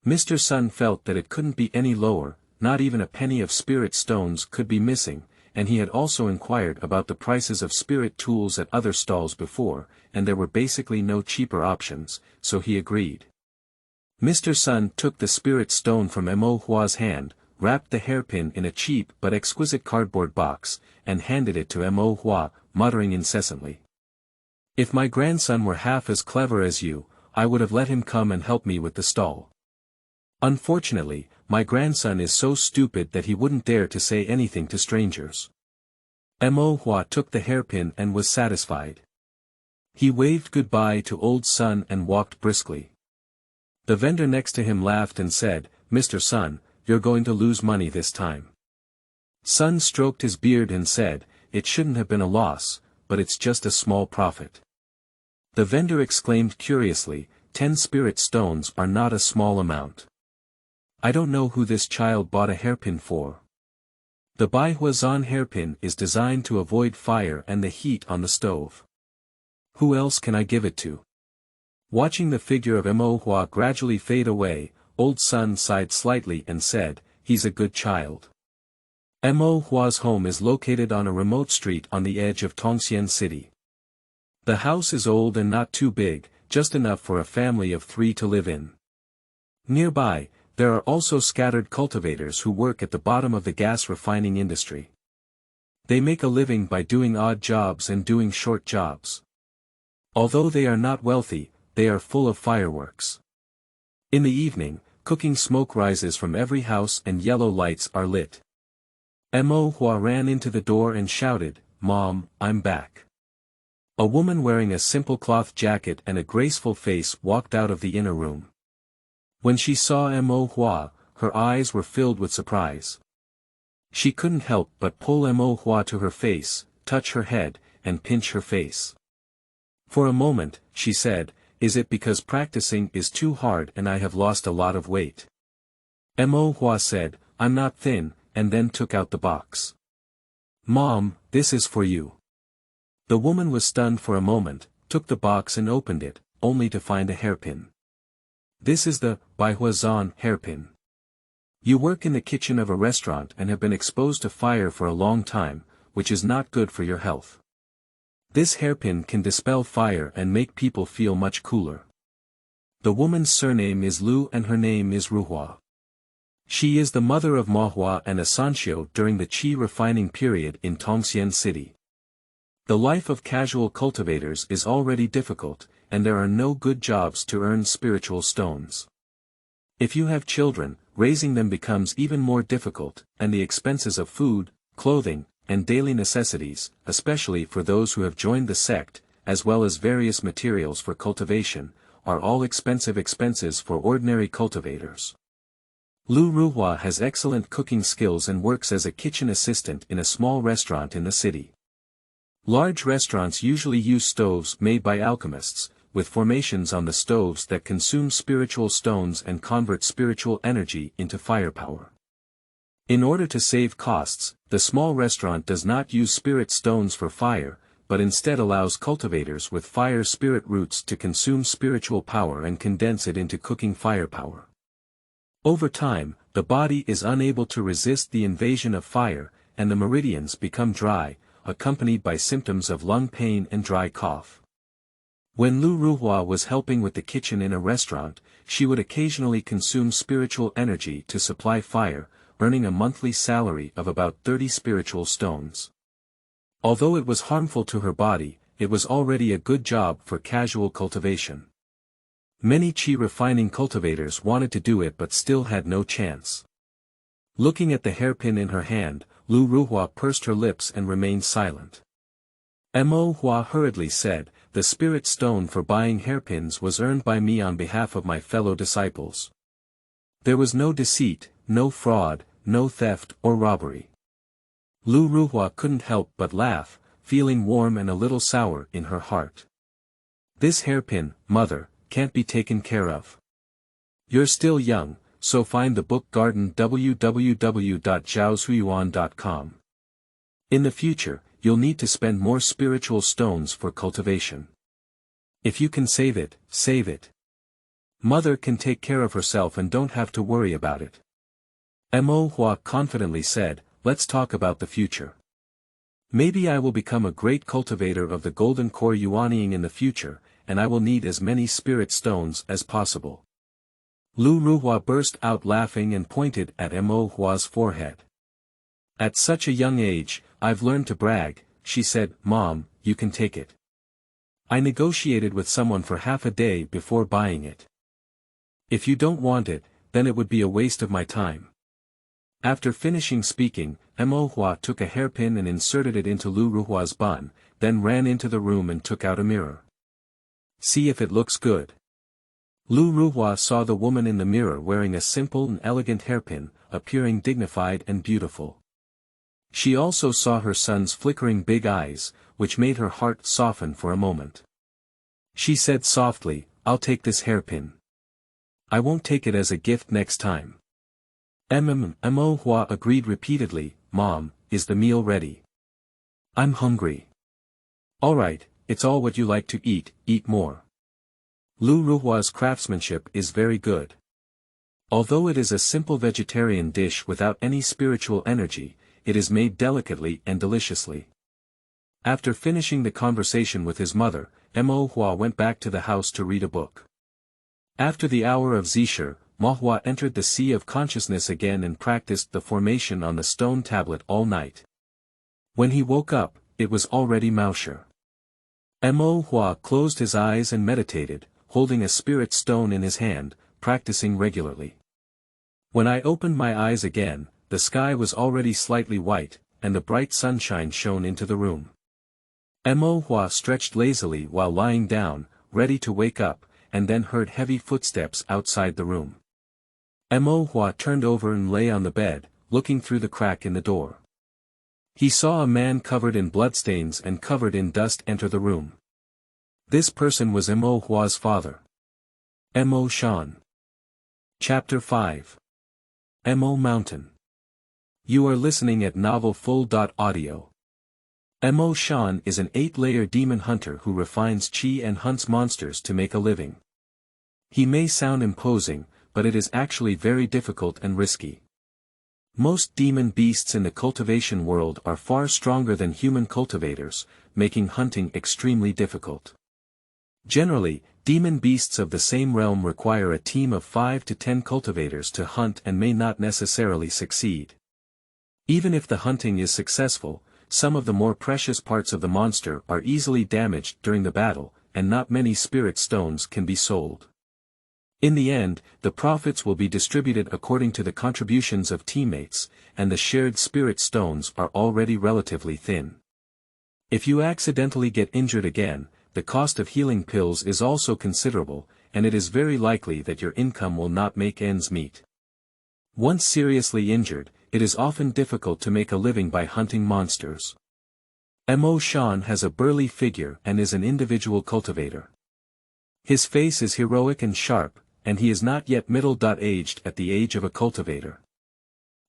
Mr. Sun felt that it couldn't be any lower, not even a penny of spirit stones could be missing, and he had also inquired about the prices of spirit tools at other stalls before, and there were basically no cheaper options, so he agreed. Mr. Sun took the spirit stone from Mo Hua's hand, wrapped the hairpin in a cheap but exquisite cardboard box, and handed it to Mo Hua, muttering incessantly. If my grandson were half as clever as you, I would have let him come and help me with the stall. Unfortunately, my grandson is so stupid that he wouldn't dare to say anything to strangers. Mo Hua took the hairpin and was satisfied. He waved goodbye to old Sun and walked briskly. The vendor next to him laughed and said, Mr. Sun, you're going to lose money this time. Sun stroked his beard and said, it shouldn't have been a loss, but it's just a small profit. The vendor exclaimed curiously, 10 spirit stones are not a small amount. I don't know who this child bought a hairpin for. The Baihuazan hairpin is designed to avoid fire and the heat on the stove. Who else can I give it to? Watching the figure of Mo Hua gradually fade away, old Sun sighed slightly and said, he's a good child. Mo Hua's home is located on a remote street on the edge of Changsheng city. The house is old and not too big, just enough for a family of 3 to live in. Nearby, there are also scattered cultivators who work at the bottom of the gas refining industry. They make a living by doing odd jobs and doing short jobs. Although they are not wealthy, they are full of fireworks. In the evening, cooking smoke rises from every house and yellow lights are lit. Mo Hua ran into the door and shouted, Mom, I'm back. A woman wearing a simple cloth jacket and a graceful face walked out of the inner room. When she saw Mo Hua, her eyes were filled with surprise. She couldn't help but pull Mo Hua to her face, touch her head, and pinch her face. For a moment, she said, is it because practicing is too hard and I have lost a lot of weight? Mo Hua said, I'm not thin, and then took out the box. Mom, this is for you. The woman was stunned for a moment, took the box and opened it, only to find a hairpin. This is the Baihuazan hairpin. You work in the kitchen of a restaurant and have been exposed to fire for a long time, which is not good for your health. This hairpin can dispel fire and make people feel much cooler. The woman's surname is Lu and her name is Ruhua. She is the mother of Mahua and Xianxia during the qi refining period in Tongxian City. The life of casual cultivators is already difficult, and there are no good jobs to earn spiritual stones. If you have children, raising them becomes even more difficult, and the expenses of food, clothing, and daily necessities, especially for those who have joined the sect, as well as various materials for cultivation, are all expensive expenses for ordinary cultivators. Lu Ruhua has excellent cooking skills and works as a kitchen assistant in a small restaurant in the city. Large restaurants usually use stoves made by alchemists, with formations on the stoves that consume spiritual stones and convert spiritual energy into firepower. In order to save costs, the small restaurant does not use spirit stones for fire, but instead allows cultivators with fire spirit roots to consume spiritual power and condense it into cooking firepower. Over time, the body is unable to resist the invasion of fire, and the meridians become dry, accompanied by symptoms of lung pain and dry cough. When Lu Ruhua was helping with the kitchen in a restaurant, she would occasionally consume spiritual energy to supply fire, earning a monthly salary of about 30 spiritual stones. Although it was harmful to her body, it was already a good job for casual cultivation. Many qi refining cultivators wanted to do it but still had no chance. Looking at the hairpin in her hand, Lu Ruhua pursed her lips and remained silent. Mo Hua hurriedly said, the spirit stone for buying hairpins was earned by me on behalf of my fellow disciples. There was no deceit, no fraud, no theft or robbery. Lu Ruhua couldn't help but laugh, feeling warm and a little sour in her heart. This hairpin, mother, can't be taken care of. You're still young, so find the book garden www.zhaosuiyuan.com. In the future, you'll need to spend more spiritual stones for cultivation. If you can save it, save it. Mother can take care of herself and don't have to worry about it. Mo Hua confidently said, let's talk about the future. Maybe I will become a great cultivator of the golden core Yuanying in the future, and I will need as many spirit stones as possible. Lu Ruhua burst out laughing and pointed at Mo Hua's forehead. At such a young age, I've learned to brag, she said, Mom, you can take it. I negotiated with someone for half a day before buying it. If you don't want it, then it would be a waste of my time. After finishing speaking, Mo Hua took a hairpin and inserted it into Lu Ruhua's bun, then ran into the room and took out a mirror. See if it looks good. Lu Ruhua saw the woman in the mirror wearing a simple and elegant hairpin, appearing dignified and beautiful. She also saw her son's flickering big eyes, which made her heart soften for a moment. She said softly, I'll take this hairpin. I won't take it as a gift next time. Mo Hua agreed repeatedly, Mom, is the meal ready? I'm hungry. Alright, it's all what you like to eat, eat more. Lu Ruhua's craftsmanship is very good. Although it is a simple vegetarian dish without any spiritual energy, it is made delicately and deliciously. After finishing the conversation with his mother, Mo Hua went back to the house to read a book. After the hour of Zishur, Mo Hua entered the sea of consciousness again and practiced the formation on the stone tablet all night. When he woke up, it was already Maoshi. Mo Hua closed his eyes and meditated, holding a spirit stone in his hand, practicing regularly. When I opened my eyes again, the sky was already slightly white, and the bright sunshine shone into the room. Mo Hua stretched lazily while lying down, ready to wake up, and then heard heavy footsteps outside the room. Mo Hua turned over and lay on the bed, looking through the crack in the door. He saw a man covered in bloodstains and covered in dust enter the room. This person was Mo Hua's father. Mo Shan. Chapter 5. Mo Mountain. You are listening at novelfull.audio. Mo Shan is an 8-layer demon hunter who refines qi and hunts monsters to make a living. He may sound imposing, but it is actually very difficult and risky. Most demon beasts in the cultivation world are far stronger than human cultivators, making hunting extremely difficult. Generally, demon beasts of the same realm require a team of 5 to 10 cultivators to hunt and may not necessarily succeed. Even if the hunting is successful, some of the more precious parts of the monster are easily damaged during the battle, and not many spirit stones can be sold. In the end, the profits will be distributed according to the contributions of teammates, and the shared spirit stones are already relatively thin. If you accidentally get injured again, the cost of healing pills is also considerable, and it is very likely that your income will not make ends meet. Once seriously injured, it is often difficult to make a living by hunting monsters. Mo Shan has a burly figure and is an individual cultivator. His face is heroic and sharp, and he is not yet middle-aged at the age of a cultivator.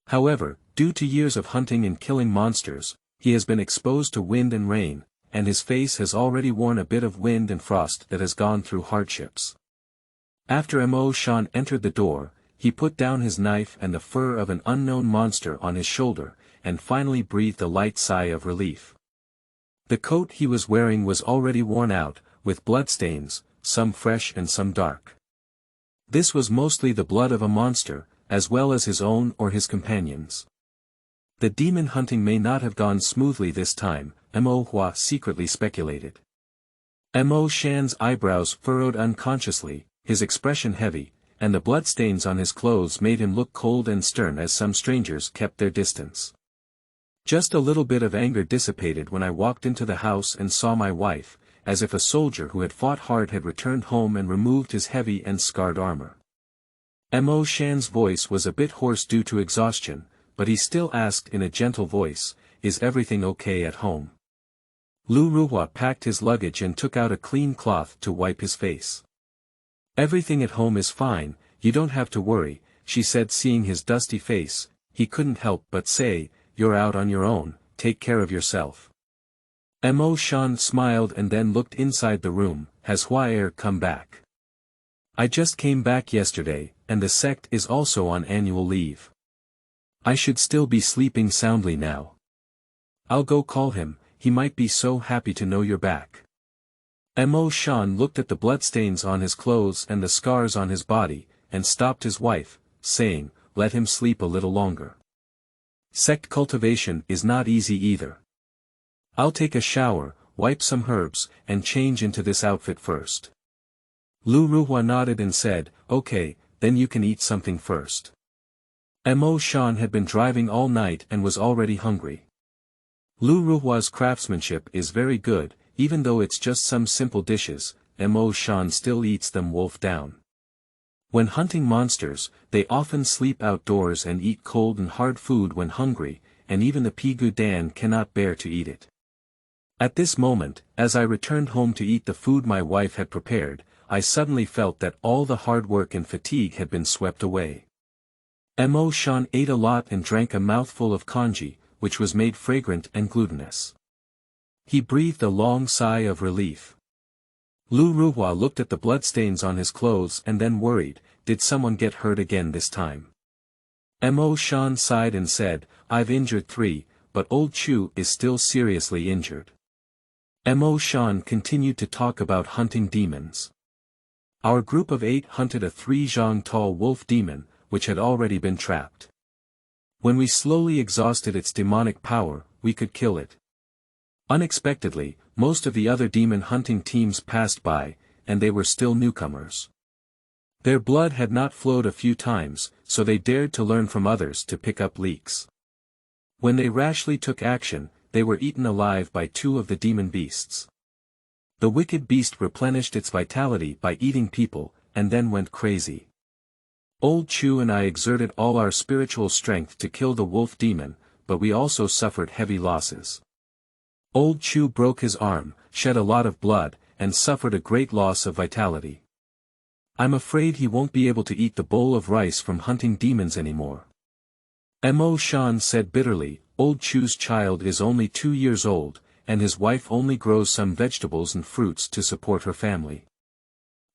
However, due to years of hunting and killing monsters, he has been exposed to wind and rain, and his face has already worn a bit of wind and frost that has gone through hardships. After Mo Shan entered the door, he put down his knife and the fur of an unknown monster on his shoulder, and finally breathed a light sigh of relief. The coat he was wearing was already worn out, with bloodstains, some fresh and some dark. This was mostly the blood of a monster, as well as his own or his companions'. The demon hunting may not have gone smoothly this time, Mo Hua secretly speculated. Mo Shan's eyebrows furrowed unconsciously, his expression heavy, and the bloodstains on his clothes made him look cold and stern as some strangers kept their distance. Just a little bit of anger dissipated when I walked into the house and saw my wife, as if a soldier who had fought hard had returned home and removed his heavy and scarred armor. Mo Shan's voice was a bit hoarse due to exhaustion, but he still asked in a gentle voice, "Is everything okay at home?" Lu Ruhua packed his luggage and took out a clean cloth to wipe his face. "Everything at home is fine, you don't have to worry," she said, seeing his dusty face. He couldn't help but say, "You're out on your own, take care of yourself." Mo Shan smiled and then looked inside the room. "Has Hua come back?" "I just came back yesterday, and the sect is also on annual leave. I should still be sleeping soundly now. I'll go call him, he might be so happy to know you're back." Mo Shan looked at the bloodstains on his clothes and the scars on his body, and stopped his wife, saying, "Let him sleep a little longer. Sect cultivation is not easy either. I'll take a shower, wipe some herbs, and change into this outfit first." Lu Ruhua nodded and said, "Okay, then you can eat something first." Mo Shan had been driving all night and was already hungry. Lu Ruhua's craftsmanship is very good, even though it's just some simple dishes, Mo Shan still eats them wolf down. When hunting monsters, they often sleep outdoors and eat cold and hard food when hungry, and even the Pigu Dan cannot bear to eat it. At this moment, as I returned home to eat the food my wife had prepared, I suddenly felt that all the hard work and fatigue had been swept away. Mo Shan ate a lot and drank a mouthful of congee, which was made fragrant and glutinous. He breathed a long sigh of relief. Lu Ruhua looked at the bloodstains on his clothes and then worried, did someone get hurt again this time? Mo Shan sighed and said, "I've injured 3, but old Chu is still seriously injured." Mo Shan continued to talk about hunting demons. "Our group of 8 hunted a 3-zhang tall wolf demon, which had already been trapped. When we slowly exhausted its demonic power, we could kill it. Unexpectedly, most of the other demon hunting teams passed by, and they were still newcomers. Their blood had not flowed a few times, so they dared to learn from others to pick up leaks. When they rashly took action, they were eaten alive by 2 of the demon beasts. The wicked beast replenished its vitality by eating people, and then went crazy. Old Chu and I exerted all our spiritual strength to kill the wolf demon, but we also suffered heavy losses. Old Chu broke his arm, shed a lot of blood, and suffered a great loss of vitality. I'm afraid he won't be able to eat the bowl of rice from hunting demons anymore." Mo Shan said bitterly, "Old Chu's child is only 2 years old, and his wife only grows some vegetables and fruits to support her family.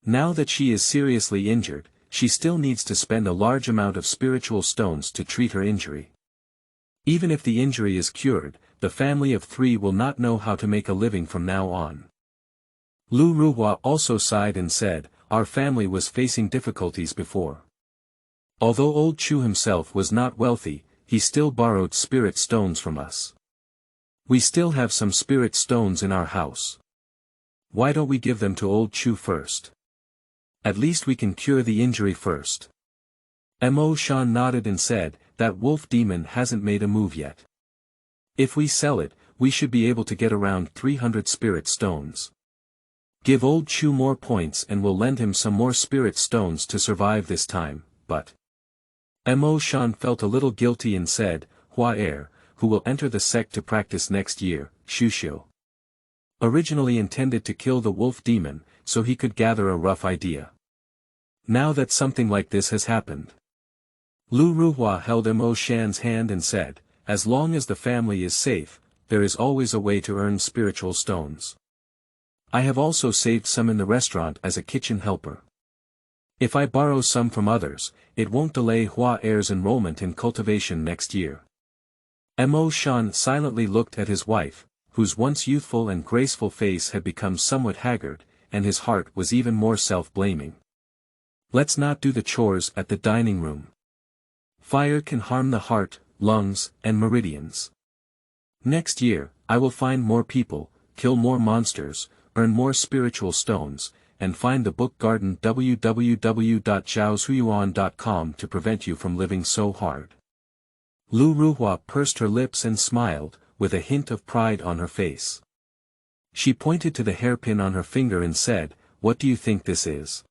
Now that she is seriously injured, she still needs to spend a large amount of spiritual stones to treat her injury. Even if the injury is cured, the family of 3 will not know how to make a living from now on." Lu Ruhua also sighed and said, "Our family was facing difficulties before. Although old Chu himself was not wealthy, he still borrowed spirit stones from us. We still have some spirit stones in our house. Why don't we give them to old Chu first? At least we can cure the injury first." Mo Shan nodded and said, "That wolf demon hasn't made a move yet. If we sell it, we should be able to get around 300 spirit stones. Give old Chu more points and we'll lend him some more spirit stones to survive this time, but..." Mo Shan felt a little guilty and said, "Hua who will enter the sect to practice next year, Shuxiu. Originally intended to kill the wolf demon, so he could gather a rough idea. Now that something like this has happened." Lu Ruhua held Mo Shan's hand and said, "As long as the family is safe, there is always a way to earn spiritual stones. I have also saved some in the restaurant as a kitchen helper. If I borrow some from others, it won't delay Hua-er's enrollment in cultivation next year." Mo Shan silently looked at his wife, whose once youthful and graceful face had become somewhat haggard, and his heart was even more self-blaming. "Let's not do the chores at the dining room. Fire can harm the heart, lungs, and meridians. Next year, I will find more people, kill more monsters, earn more spiritual stones, and find the book garden www.zhaoshuyuan.com to prevent you from living so hard." Lu Ruhua pursed her lips and smiled, with a hint of pride on her face. She pointed to the hairpin on her finger and said, "What do you think this is?"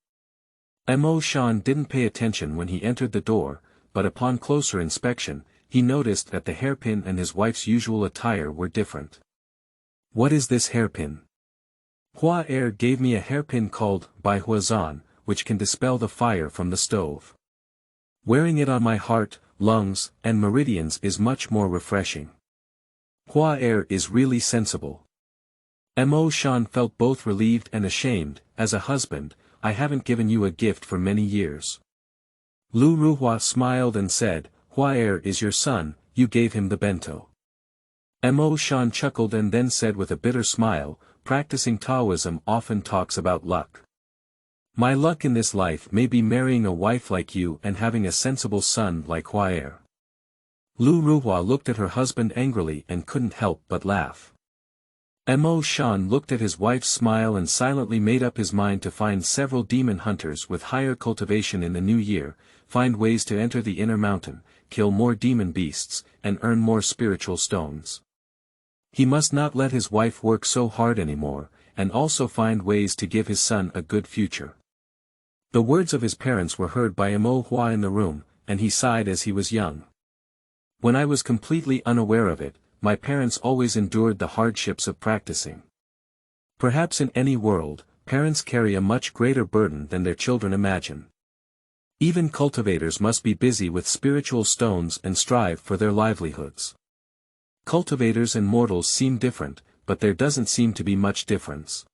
Mo Shan didn't pay attention when he entered the door, but upon closer inspection, he noticed that the hairpin and his wife's usual attire were different. What is this hairpin? Hua Er gave me a hairpin called Bai Huazan, which can dispel the fire from the stove. Wearing it on my heart, lungs, and meridians is much more refreshing. Hua Er is really sensible. Mo Shan felt both relieved and ashamed. As a husband, I haven't given you a gift for many years. Lu Ruhua smiled and said, Hua Er is your son, you gave him the bento. Mo Shan chuckled and then said with a bitter smile, practicing Taoism often talks about luck. My luck in this life may be marrying a wife like you and having a sensible son like Hua Er. Lu Ruhua looked at her husband angrily and couldn't help but laugh. Mo Shan looked at his wife's smile and silently made up his mind to find several demon hunters with higher cultivation in the new year, find ways to enter the inner mountain, kill more demon beasts, and earn more spiritual stones. He must not let his wife work so hard anymore, and also find ways to give his son a good future. The words of his parents were heard by Mo Hua in the room, and he sighed as he was young. When I was completely unaware of it, my parents always endured the hardships of practicing. Perhaps in any world, parents carry a much greater burden than their children imagine. Even cultivators must be busy with spiritual stones and strive for their livelihoods. Cultivators and mortals seem different, but there doesn't seem to be much difference.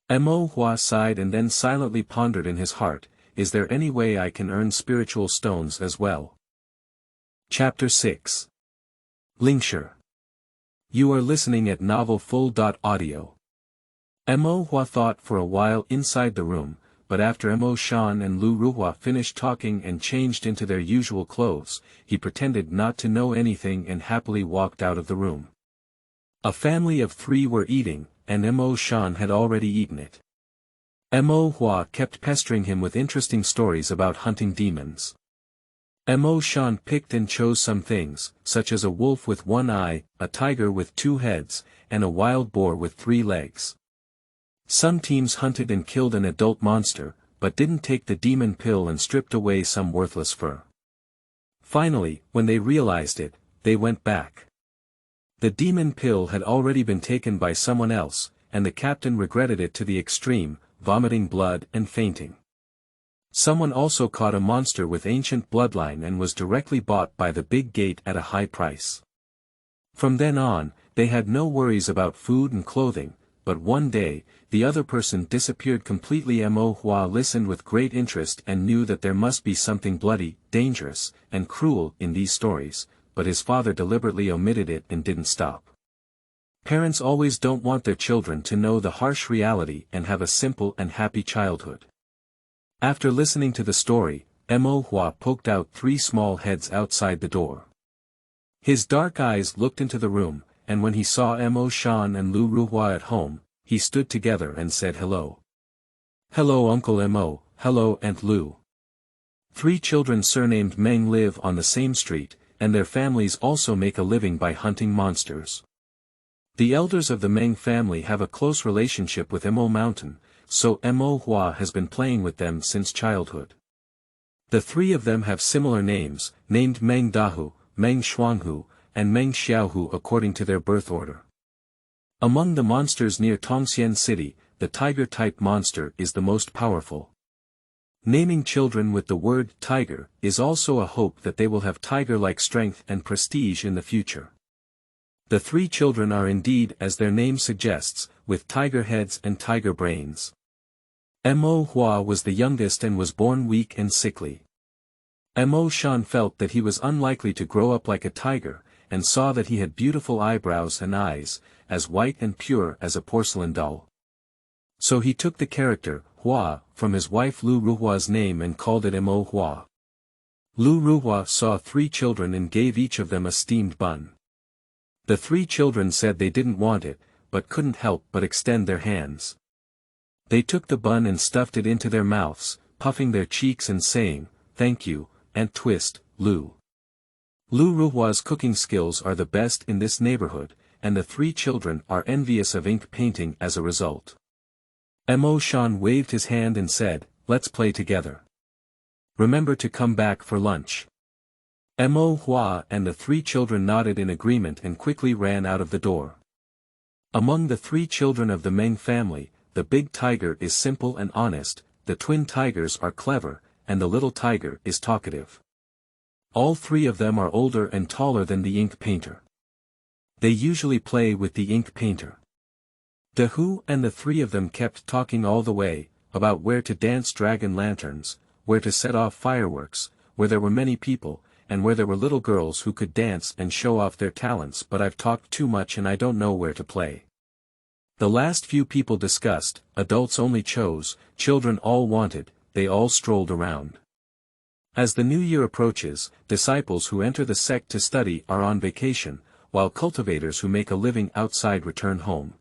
Mo Hua sighed and then silently pondered in his heart, is there any way I can earn spiritual stones as well? Chapter 6. Lingshi. You are listening at novelfull.audio. Mo Hua thought for a while inside the room, but after Mo Shan and Lu Ruhua finished talking and changed into their usual clothes, he pretended not to know anything and happily walked out of the room. A family of 3 were eating, and Mo Shan had already eaten it. Mo Hua kept pestering him with interesting stories about hunting demons. Mo Shan picked and chose some things, such as a wolf with 1 eye, a tiger with 2 heads, and a wild boar with 3 legs. Some teams hunted and killed an adult monster, but didn't take the demon pill and stripped away some worthless fur. Finally, when they realized it, they went back. The demon pill had already been taken by someone else, and the captain regretted it to the extreme, vomiting blood and fainting. Someone also caught a monster with ancient bloodline and was directly bought by the big gate at a high price. From then on, they had no worries about food and clothing, but one day, the other person disappeared completely. Mo Hua listened with great interest and knew that there must be something bloody, dangerous, and cruel in these stories, but his father deliberately omitted it and didn't stop. Parents always don't want their children to know the harsh reality and have a simple and happy childhood. After listening to the story, Mo Hua poked out 3 small heads outside the door. His dark eyes looked into the room, and when he saw Mo Shan and Lu Ruhua at home, he stood together and said hello. Hello Uncle Mo, hello Aunt Lu. 3 children surnamed Meng live on the same street, and their families also make a living by hunting monsters. The elders of the Meng family have a close relationship with Mo Mountain, so Mo Hua has been playing with them since childhood. The 3 of them have similar names, named Meng Dahu, Meng Shuanghu, and Meng Xiaofu according to their birth order. Among the monsters near Tongxian City, the tiger-type monster is the most powerful. Naming children with the word tiger is also a hope that they will have tiger-like strength and prestige in the future. The 3 children are indeed as their name suggests, with tiger heads and tiger brains. Mo Hua was the youngest and was born weak and sickly. Mo Shan felt that he was unlikely to grow up like a tiger, and saw that he had beautiful eyebrows and eyes, as white and pure as a porcelain doll. So he took the character, Hua, from his wife Lu Ruhua's name and called it Mo Hua. Lu Ruhua saw 3 children and gave each of them a steamed bun. The 3 children said they didn't want it, but couldn't help but extend their hands. They took the bun and stuffed it into their mouths, puffing their cheeks and saying, "Thank you, Aunt Twist, Lu." Lu Ruhua's cooking skills are the best in this neighborhood, and the 3 children are envious of ink painting as a result. Mo Shan waved his hand and said, let's play together. Remember to come back for lunch. Mo Hua and the three children nodded in agreement and quickly ran out of the door. Among the three children of the Meng family, the big tiger is simple and honest, the twin tigers are clever, and the little tiger is talkative. All three of them are older and taller than the ink painter. They usually play with the ink painter. De Hu and the three of them kept talking all the way, about where to dance dragon lanterns, where to set off fireworks, where there were many people, and where there were little girls who could dance and show off their talents, but I've talked too much and I don't know where to play. The last few people discussed, adults only chose, children all wanted, they all strolled around. As the new year approaches, disciples who enter the sect to study are on vacation, while cultivators who make a living outside return home.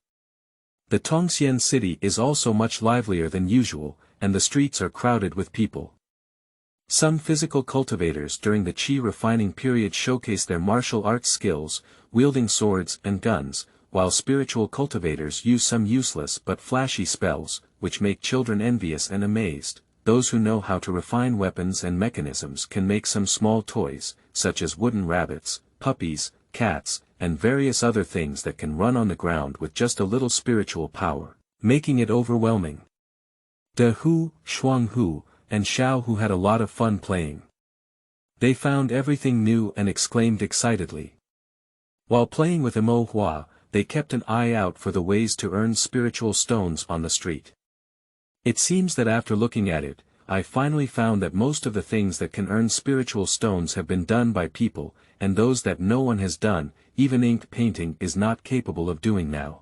The Tongxian city is also much livelier than usual, and the streets are crowded with people. Some physical cultivators during the qi refining period showcase their martial arts skills, wielding swords and guns, while spiritual cultivators use some useless but flashy spells, which make children envious and amazed. Those who know how to refine weapons and mechanisms can make some small toys, such as wooden rabbits, puppies, cats, and various other things that can run on the ground with just a little spiritual power, making it overwhelming. De Hu, Shuanghu, and Xiaofu had a lot of fun playing. They found everything new and exclaimed excitedly. While playing with Mo Hua, they kept an eye out for the ways to earn spiritual stones on the street. It seems that after looking at it, I finally found that most of the things that can earn spiritual stones have been done by people, and those that no one has done, even ink painting is not capable of doing now.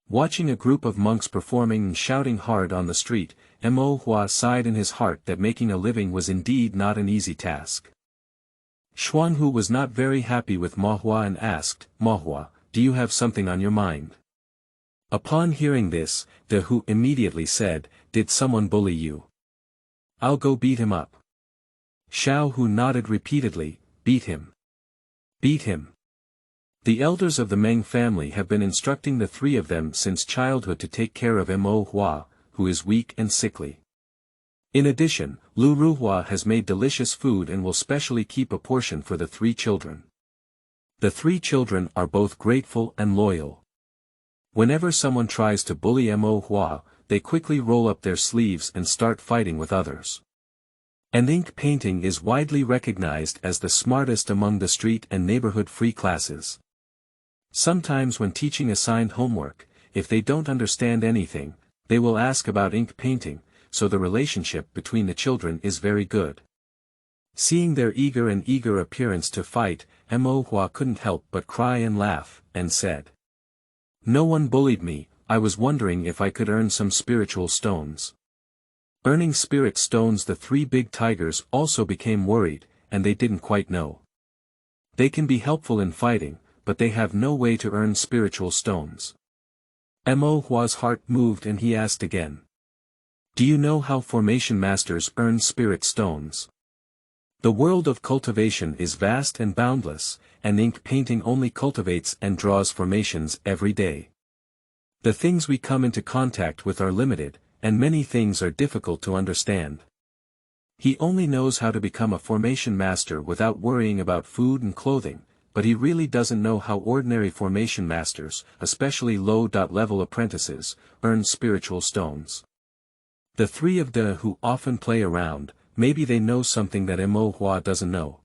Watching a group of monks performing and shouting hard on the street, Mo Hua sighed in his heart that making a living was indeed not an easy task. Xuanhu was not very happy with Ma Hua and asked, "Ma Hua, do you have something on your mind?" Upon hearing this, De Hu immediately said, "Did someone bully you? I'll go beat him up." Xiaofu nodded repeatedly, "Beat him. Beat him." The elders of the Meng family have been instructing the three of them since childhood to take care of Mo Hua, who is weak and sickly. In addition, Lu Ruhua has made delicious food and will specially keep a portion for the three children. The three children are both grateful and loyal. Whenever someone tries to bully Mo Hua, they quickly roll up their sleeves and start fighting with others. And ink painting is widely recognized as the smartest among the street and neighborhood free classes. Sometimes when teaching assigned homework, if they don't understand anything, they will ask about ink painting, so the relationship between the children is very good. Seeing their eager appearance to fight, Mo Hua couldn't help but cry and laugh, and said, "No one bullied me, I was wondering if I could earn some spiritual stones." Earning spirit stones, the three big tigers also became worried, and they didn't quite know. They can be helpful in fighting, but they have no way to earn spiritual stones. Mo Hua's heart moved and he asked again, "Do you know how formation masters earn spirit stones?" The world of cultivation is vast and boundless, and ink painting only cultivates and draws formations every day. The things we come into contact with are limited, and many things are difficult to understand. He only knows how to become a formation master without worrying about food and clothing, but he really doesn't know how ordinary formation masters, especially low-level apprentices, earn spiritual stones. The three of them who often play around, maybe they know something that Mo Hua doesn't know.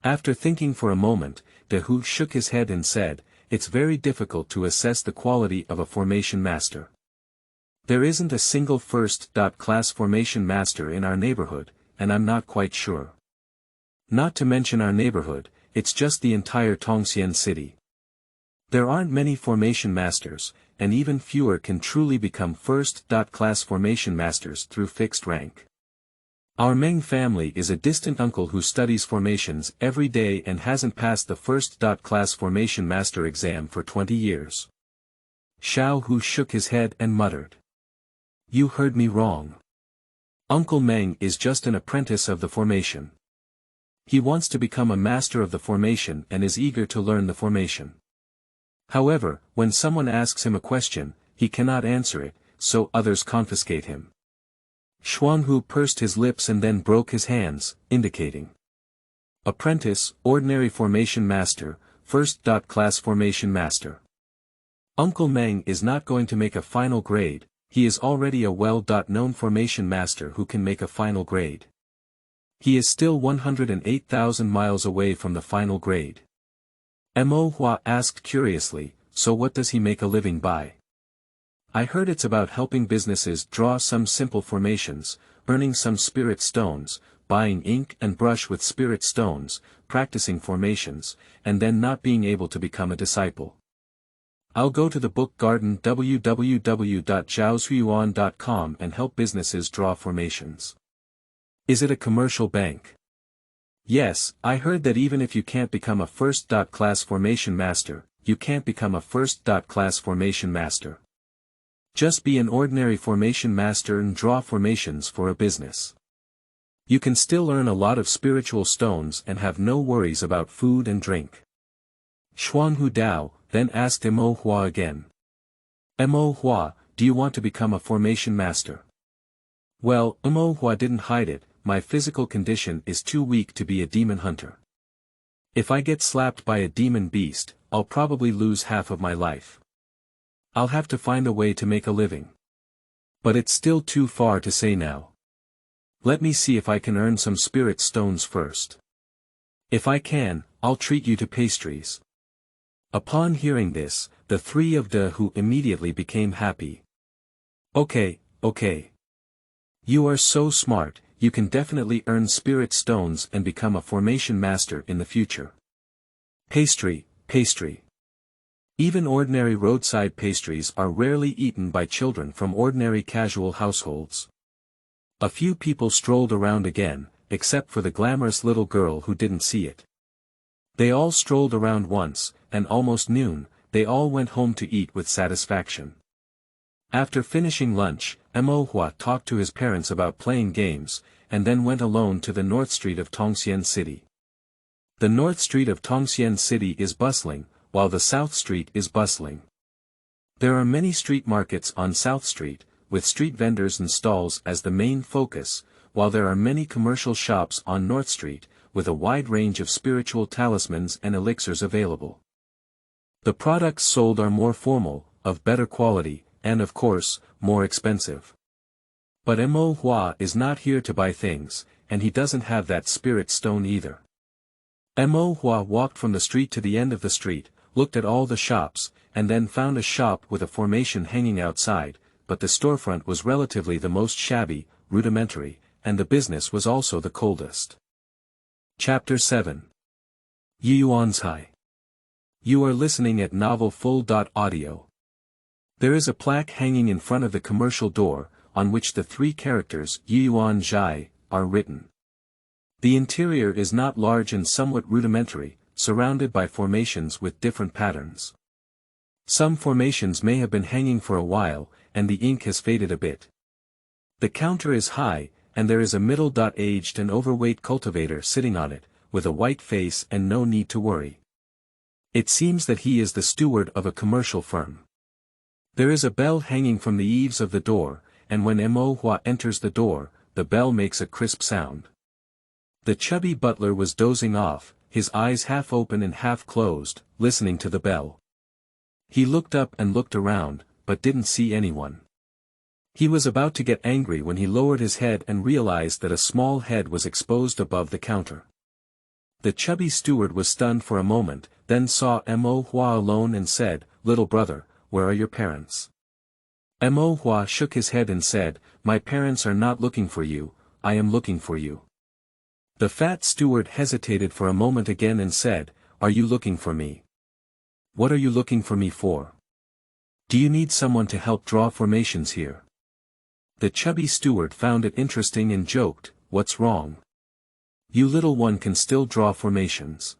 After thinking for a moment, De Hu shook his head and said, "It's very difficult to assess the quality of a formation master. There isn't a single first-class formation master in our neighborhood, and I'm not quite sure. Not to mention our neighborhood, it's just the entire Tongxian city. There aren't many formation masters, and even fewer can truly become first-class formation masters through fixed rank. Our Meng family is a distant uncle who studies formations every day and hasn't passed the first-class formation master exam for 20 years. Xiaofu shook his head and muttered, "You heard me wrong. Uncle Meng is just an apprentice of the formation. He wants to become a master of the formation and is eager to learn the formation. However, when someone asks him a question, he cannot answer it, so others confiscate him. Xuanhu pursed his lips and then broke his hands, indicating. Apprentice, Ordinary Formation Master, First. Class Formation Master. Uncle Meng is not going to make a final grade, he is already a well-known formation master who can make a final grade. He is still 108,000 miles away from the final grade. Mo Hua asked curiously, so what does he make a living by? I heard it's about helping businesses draw some simple formations, earning some spirit stones, buying ink and brush with spirit stones, practicing formations, and then not being able to become a disciple. I'll go to the book garden www.zhaosyuan.com and help businesses draw formations. Is it a commercial bank? Yes, I heard that even if you can't become a first. Class formation master, you can't become a first. Class formation master. Just be an ordinary formation master and draw formations for a business. You can still earn a lot of spiritual stones and have no worries about food and drink. Xuanhu Dao then asked Mo Hua again. Mo Hua, do you want to become a formation master? Well, Mo Hua didn't hide it, my physical condition is too weak to be a demon hunter. If I get slapped by a demon beast, I'll probably lose half of my life. I'll have to find a way to make a living. But it's still too far to say now. Let me see if I can earn some spirit stones first. If I can, I'll treat you to pastries. Upon hearing this, the three of the who immediately became happy. Okay. You are so smart, you can definitely earn spirit stones and become a formation master in the future. Pastry. Even ordinary roadside pastries are rarely eaten by children from ordinary casual households. A few people strolled around again, except for the glamorous little girl who didn't see it. They all strolled around once, and almost noon, they all went home to eat with satisfaction. After finishing lunch, Mo Hua talked to his parents about playing games, and then went alone to the North Street of Tongxian City. The North Street of Tongxian City is bustling, while the South Street is bustling. There are many street markets on South Street, with street vendors and stalls as the main focus, while there are many commercial shops on North Street, with a wide range of spiritual talismans and elixirs available. The products sold are more formal, of better quality, and of course, more expensive. But Mo Hua is not here to buy things, and he doesn't have that spirit stone either. Mo Hua walked from the street to the end of the street, looked at all the shops, and then found a shop with a formation hanging outside, but the storefront was relatively the most shabby, rudimentary, and the business was also the coldest. Chapter 7. Youyuanzhai. You are listening at Novel Full.audio. There is a plaque hanging in front of the commercial door, on which the three characters Youyuanzhai are written. The interior is not large and somewhat rudimentary, surrounded by formations with different patterns. Some formations may have been hanging for a while, and the ink has faded a bit. The counter is high, and there is a middle-aged and overweight cultivator sitting on it, with a white face and no need to worry. It seems that he is the steward of a commercial firm. There is a bell hanging from the eaves of the door, and when Mo Hua enters the door, the bell makes a crisp sound. The chubby butler was dozing off, his eyes half open and half closed, listening to the bell. He looked up and looked around, but didn't see anyone. He was about to get angry when he lowered his head and realized that a small head was exposed above the counter. The chubby steward was stunned for a moment, then saw Mo Hua alone and said, "Little brother, where are your parents?" Mo Hua shook his head and said, "My parents are not looking for you, I am looking for you." The fat steward hesitated for a moment again and said, "Are you looking for me? What are you looking for me for? Do you need someone to help draw formations here?" The chubby steward found it interesting and joked, "What's wrong? You little one can still draw formations."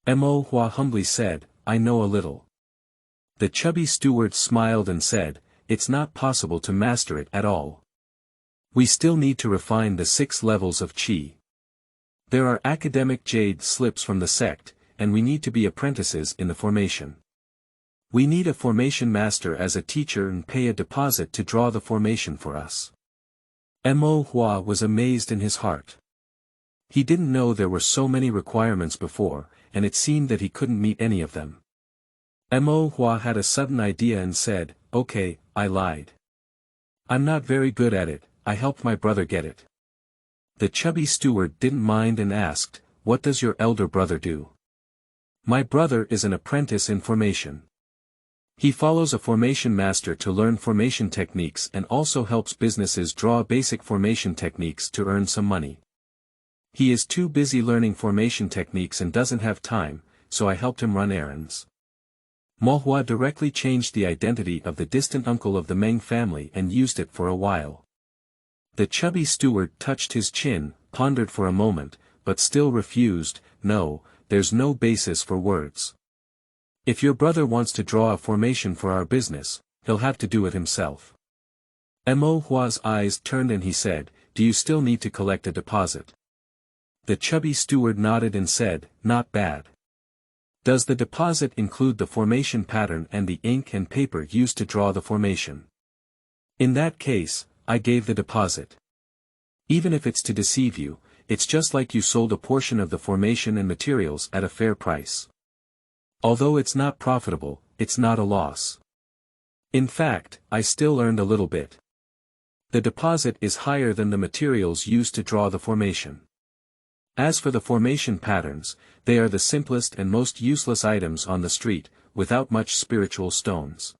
Mo Hua humbly said, "I know a little." The chubby steward smiled and said, "It's not possible to master it at all. We still need to refine the 6 levels of qi. There are academic jade slips from the sect, and we need to be apprentices in the formation. We need a formation master as a teacher and pay a deposit to draw the formation for us." Mo Hua was amazed in his heart. He didn't know there were so many requirements before, and it seemed that he couldn't meet any of them. Mo Hua had a sudden idea and said, "Okay, I lied. I'm not very good at it, I helped my brother get it." The chubby steward didn't mind and asked, "What does your elder brother do?" "My brother is an apprentice in formation. He follows a formation master to learn formation techniques and also helps businesses draw basic formation techniques to earn some money. He is too busy learning formation techniques and doesn't have time, so I helped him run errands." Mo Hua directly changed the identity of the distant uncle of the Meng family and used it for a while. The chubby steward touched his chin, pondered for a moment, but still refused. "No, there's no basis for words. If your brother wants to draw a formation for our business, he'll have to do it himself." Mo Hua's eyes turned and he said, "Do you still need to collect a deposit?" The chubby steward nodded and said, "Not bad. Does the deposit include the formation pattern and the ink and paper used to draw the formation?" "In that case, I gave the deposit. Even if it's to deceive you, it's just like you sold a portion of the formation and materials at a fair price. Although it's not profitable, it's not a loss. In fact, I still earned a little bit. The deposit is higher than the materials used to draw the formation. As for the formation patterns, they are the simplest and most useless items on the street, without much spiritual stones."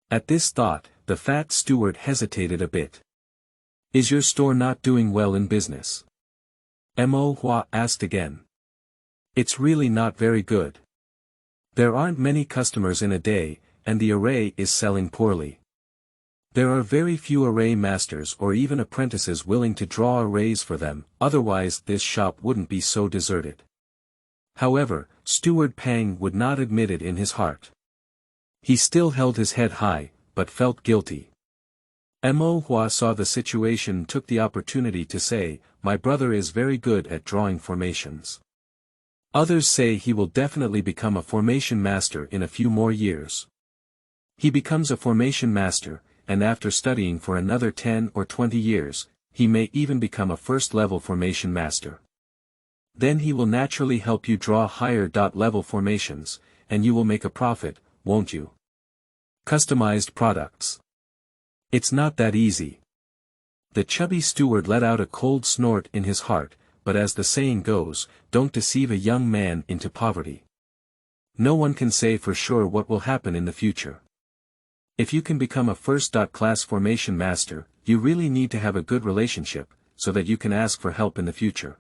At this thought, the fat steward hesitated a bit. "Is your store not doing well in business?" Mo Hua asked again. "It's really not very good. There aren't many customers in a day, and the array is selling poorly. There are very few array masters or even apprentices willing to draw arrays for them, otherwise this shop wouldn't be so deserted." However, Steward Pang would not admit it in his heart. He still held his head high, but felt guilty. Mo Hua saw the situation and took the opportunity to say, "My brother is very good at drawing formations. Others say he will definitely become a formation master in a few more years. He becomes a formation master, and after studying for another 10 or 20 years, he may even become a first-level formation master. Then he will naturally help you draw higher-level formations, and you will make a profit, won't you? Customized products. It's not that easy." The chubby steward let out a cold snort in his heart, but as the saying goes, don't deceive a young man into poverty. No one can say for sure what will happen in the future. If you can become a first-class formation master, you really need to have a good relationship, so that you can ask for help in the future.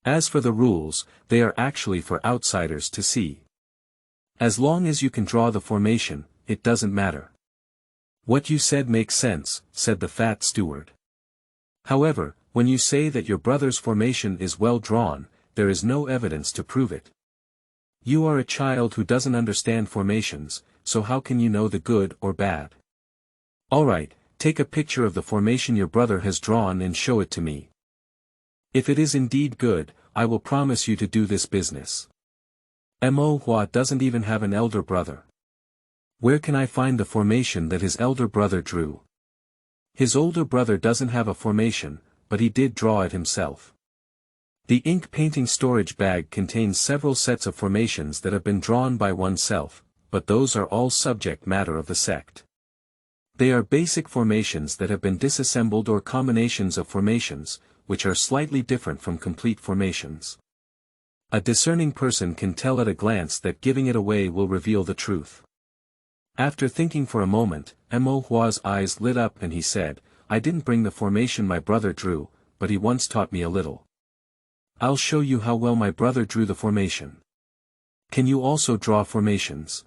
As for the rules, they are actually for outsiders to see. As long as you can draw the formation, it doesn't matter." "What you said makes sense," said the fat steward. "However, when you say that your brother's formation is well drawn, there is no evidence to prove it. You are a child who doesn't understand formations, so how can you know the good or bad? Alright, take a picture of the formation your brother has drawn and show it to me. If it is indeed good, I will promise you to do this business." Mo Hua doesn't even have an elder brother. Where can I find the formation that his elder brother drew? His older brother doesn't have a formation, but he did draw it himself. The ink painting storage bag contains several sets of formations that have been drawn by oneself, but those are all subject matter of the sect. They are basic formations that have been disassembled or combinations of formations, which are slightly different from complete formations. A discerning person can tell at a glance that giving it away will reveal the truth. After thinking for a moment, Mo Hua's eyes lit up and he said, "I didn't bring the formation my brother drew, but he once taught me a little. I'll show you how well my brother drew the formation. Can you also draw formations?"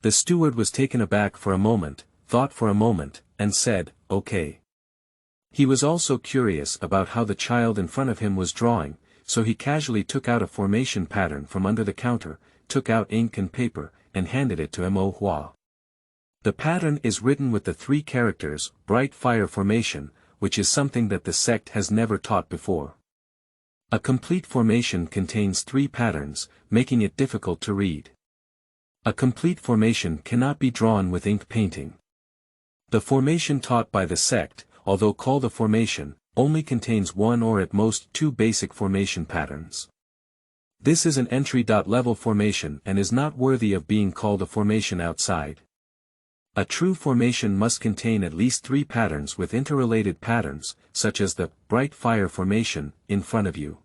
The steward was taken aback for a moment, thought for a moment, and said, "Okay." He was also curious about how the child in front of him was drawing, so he casually took out a formation pattern from under the counter, took out ink and paper, and handed it to Mo Hua. The pattern is written with the 3 characters, bright fire formation, which is something that the sect has never taught before. A complete formation contains 3 patterns, making it difficult to read. A complete formation cannot be drawn with ink painting. The formation taught by the sect, although called a formation, only contains one or at most two basic formation patterns. This is an entry-level formation and is not worthy of being called a formation outside. A true formation must contain at least 3 patterns with interrelated patterns, such as the bright fire formation in front of you.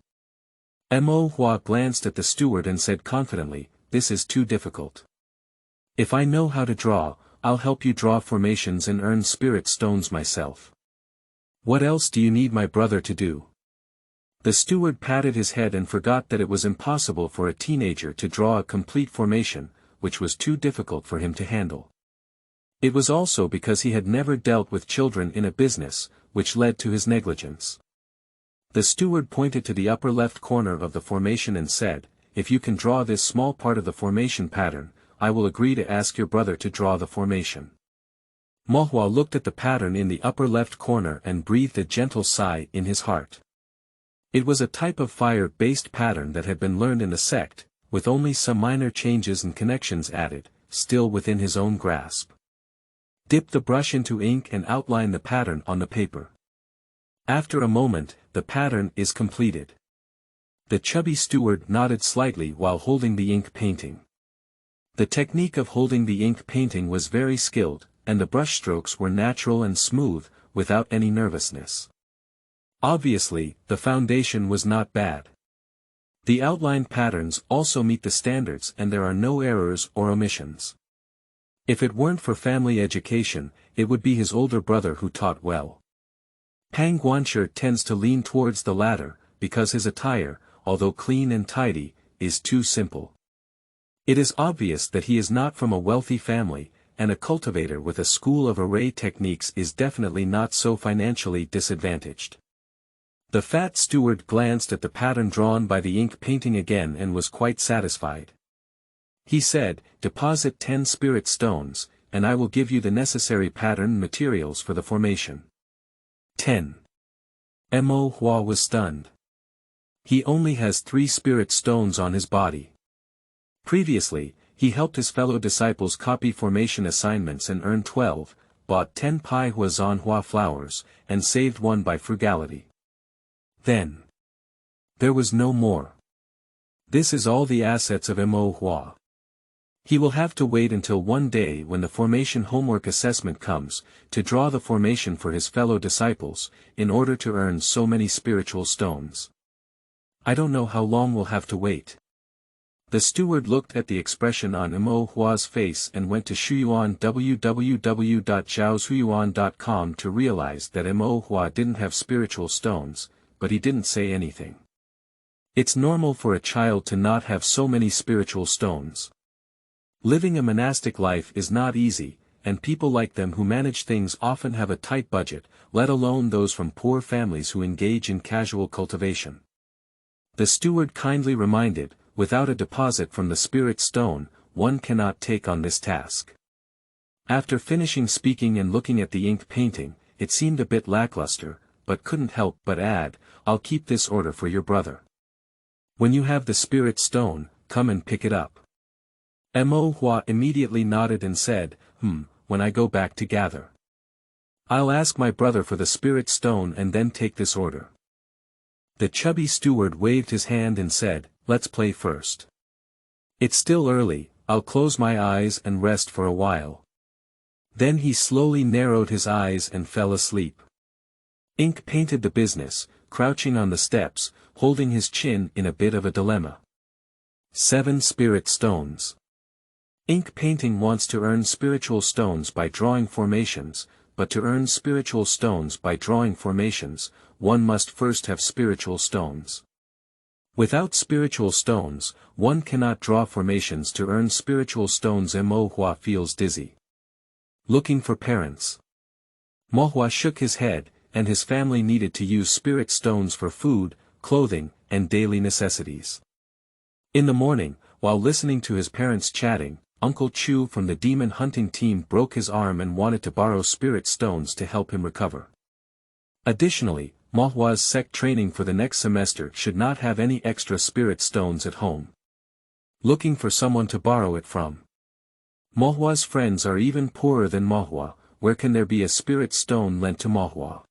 Mo Hua glanced at the steward and said confidently, "This is too difficult. If I know how to draw, I'll help you draw formations and earn spirit stones myself. What else do you need my brother to do?" The steward patted his head and forgot that it was impossible for a teenager to draw a complete formation, which was too difficult for him to handle. It was also because he had never dealt with children in a business, which led to his negligence. The steward pointed to the upper left corner of the formation and said, "If you can draw this small part of the formation pattern, I will agree to ask your brother to draw the formation." Mo Hua looked at the pattern in the upper left corner and breathed a gentle sigh in his heart. It was a type of fire-based pattern that had been learned in the sect, with only some minor changes and connections added, still within his own grasp. Dip the brush into ink and outline the pattern on the paper. After a moment, the pattern is completed. The chubby steward nodded slightly while holding the ink painting. The technique of holding the ink painting was very skilled, and the brushstrokes were natural and smooth, without any nervousness. Obviously, the foundation was not bad. The outline patterns also meet the standards and there are no errors or omissions. If it weren't for family education, it would be his older brother who taught well. Pang Guanshi tends to lean towards the latter, because his attire, although clean and tidy, is too simple. It is obvious that he is not from a wealthy family, and a cultivator with a school of array techniques is definitely not so financially disadvantaged. The fat steward glanced at the pattern drawn by the ink painting again and was quite satisfied. He said, "Deposit 10 spirit stones, and I will give you the necessary pattern materials for the formation." 10. Mo Hua was stunned. He only has 3 spirit stones on his body. Previously, he helped his fellow disciples copy formation assignments and earned 12, bought 10 Pai Huazhanhua flowers, and saved 1 by frugality. Then there was no more. This is all the assets of Mo Hua. He will have to wait until one day when the formation homework assessment comes, to draw the formation for his fellow disciples, in order to earn so many spiritual stones. I don't know how long we'll have to wait. The steward looked at the expression on Mo Hua's face and went to Shuyuan www.zhaoshuyuan.com to realize that Mo Hua didn't have spiritual stones, but he didn't say anything. It's normal for a child to not have so many spiritual stones. Living a monastic life is not easy, and people like them who manage things often have a tight budget, let alone those from poor families who engage in casual cultivation. The steward kindly reminded, without a deposit from the spirit stone, one cannot take on this task. After finishing speaking and looking at the ink painting, it seemed a bit lackluster, but couldn't help but add, "I'll keep this order for your brother. When you have the spirit stone, come and pick it up." Mo Hua immediately nodded and said, "When I go back to gather. I'll ask my brother for the spirit stone and then take this order." The chubby steward waved his hand and said, "Let's play first. It's still early, I'll close my eyes and rest for a while." Then he slowly narrowed his eyes and fell asleep. Ink painted the business, crouching on the steps, holding his chin in a bit of a dilemma. 7 spirit stones. Ink painting wants to earn spiritual stones by drawing formations, but to earn spiritual stones by drawing formations, one must first have spiritual stones. Without spiritual stones, one cannot draw formations to earn spiritual stones. Mo Hua feels dizzy. Looking for parents. Mo Hua shook his head, and his family needed to use spirit stones for food, clothing, and daily necessities. In the morning, while listening to his parents chatting, Uncle Chu from the demon hunting team broke his arm and wanted to borrow spirit stones to help him recover. Additionally, Mo Hua's sect training for the next semester should not have any extra spirit stones at home. Looking for someone to borrow it from. Mo Hua's friends are even poorer than Mo Hua. Where can there be a spirit stone lent to Mo Hua?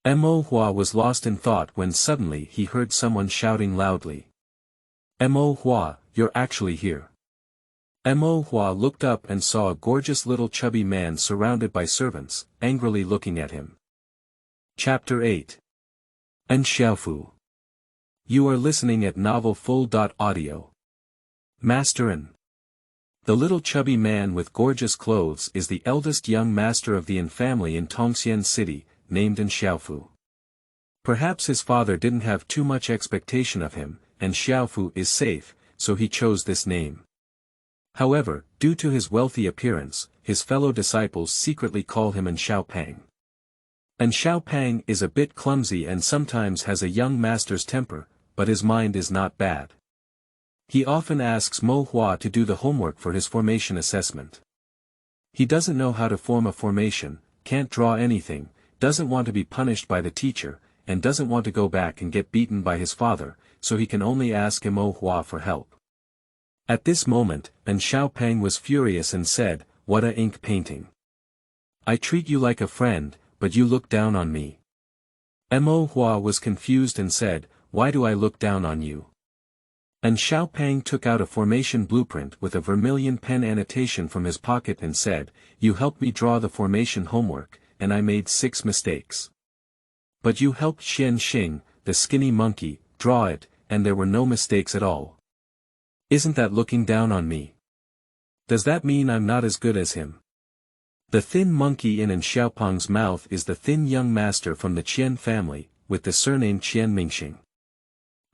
Mo Hua was lost in thought when suddenly he heard someone shouting loudly. Mo Hua, you're actually here. Mo Hua looked up and saw a gorgeous little chubby man surrounded by servants, angrily looking at him. Chapter 8. And Xiaofu. You are listening at novelfull.audio. Master N. The little chubby man with gorgeous clothes is the eldest young master of the N family in Changsheng city, named N Xiaofu. Perhaps his father didn't have too much expectation of him, and Xiaofu is safe, so he chose this name. However, due to his wealthy appearance, his fellow disciples secretly call him N Xiaopang. N Xiaopang is a bit clumsy and sometimes has a young master's temper, but his mind is not bad. He often asks Mo Hua to do the homework for his formation assessment. He doesn't know how to form a formation, can't draw anything, doesn't want to be punished by the teacher, and doesn't want to go back and get beaten by his father, so he can only ask Mo Hua for help. At this moment, N Xiaopang was furious and said, "What a ink painting. I treat you like a friend, but you look down on me." Mo Hua was confused and said, "Why do I look down on you?" And Xiaopang took out a formation blueprint with a vermilion pen annotation from his pocket and said, "You helped me draw the formation homework, and I made 6 mistakes. But you helped Changsheng, the skinny monkey, draw it, and there were no mistakes at all. Isn't that looking down on me? Does that mean I'm not as good as him?" The thin monkey in N Xiaopang's mouth is the thin young master from the Qian family, with the surname Qian.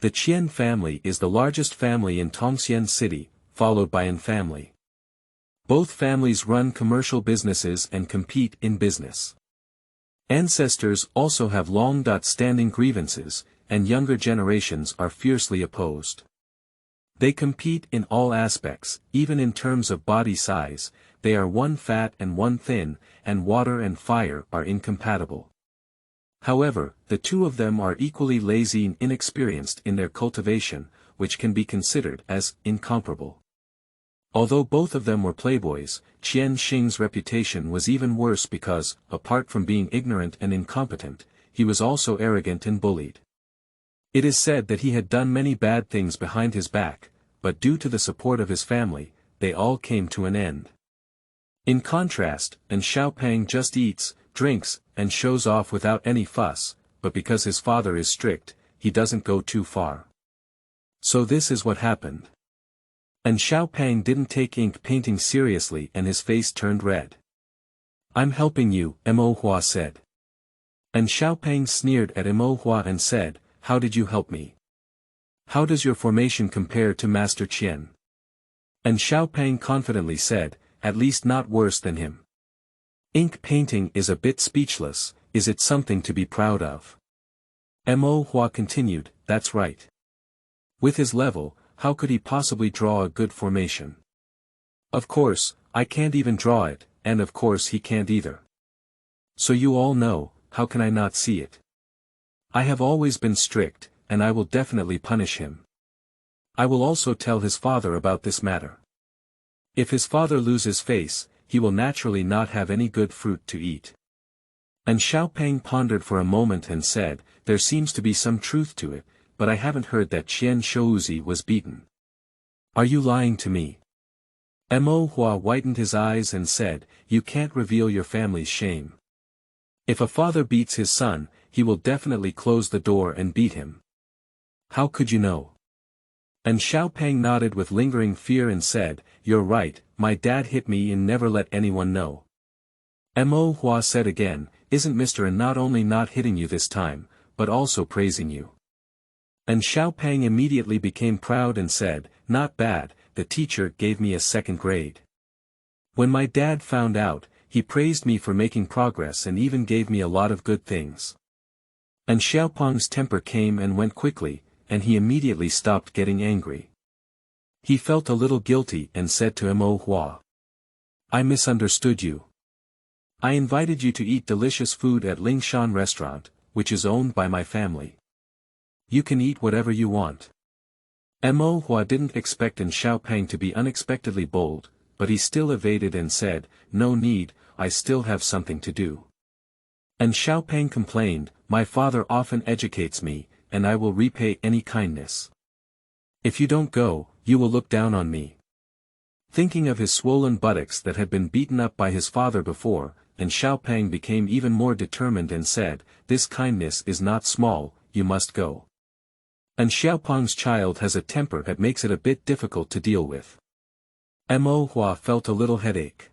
The Qian family is the largest family in Tongxian city, followed by N family. Both families run commercial businesses and compete in business. Ancestors also have long-standing grievances, and younger generations are fiercely opposed. They compete in all aspects, even in terms of body size. They are one fat and one thin, and water and fire are incompatible. However, the two of them are equally lazy and inexperienced in their cultivation, which can be considered as incomparable. Although both of them were playboys, Changsheng's reputation was even worse because, apart from being ignorant and incompetent, he was also arrogant and bullied. It is said that he had done many bad things behind his back, but due to the support of his family, they all came to an end. In contrast, N Xiaopang just eats, drinks, and shows off without any fuss, but because his father is strict, he doesn't go too far. So this is what happened. N Xiaopang didn't take ink painting seriously and his face turned red. "I'm helping you," Mo Hua said. N Xiaopang sneered at Mo Hua and said, "How did you help me? How does your formation compare to Master Qian?" N Xiaopang confidently said, "At least not worse than him." Ink painting is a bit speechless. Is it something to be proud of? Mo Hua continued, "That's right. With his level, how could he possibly draw a good formation? Of course, I can't even draw it, and of course he can't either. So you all know, how can I not see it? I have always been strict, and I will definitely punish him. I will also tell his father about this matter. If his father loses face, he will naturally not have any good fruit to eat." And Xiaopang pondered for a moment and said, "There seems to be some truth to it, but I haven't heard that Qian Shouzi was beaten. Are you lying to me?" Mo Hua whitened his eyes and said, "You can't reveal your family's shame. If a father beats his son, he will definitely close the door and beat him. How could you know?" And Xiaopang nodded with lingering fear and said, "You're right, my dad hit me and never let anyone know." Mo Hua said again, "Isn't Mr. N not only not hitting you this time, but also praising you?" And Xiaopang immediately became proud and said, "Not bad, the teacher gave me a 2nd grade. When my dad found out, he praised me for making progress and even gave me a lot of good things." And Xiaopang's temper came and went quickly, and he immediately stopped getting angry. He felt a little guilty and said to Mo Hua, "I misunderstood you. I invited you to eat delicious food at Lingshi restaurant, which is owned by my family. You can eat whatever you want." Mo Hua didn't expect N Xiaopang to be unexpectedly bold, but he still evaded and said, "No need, I still have something to do." And Xiaopang complained, my father often educates me, and I will repay any kindness. If you don't go, you will look down on me." Thinking of his swollen buttocks that had been beaten up by his father before, and Xiaopeng became even more determined and said, "This kindness is not small, you must go." And Xiaopeng's child has a temper that makes it a bit difficult to deal with. Mo Hua felt a little headache.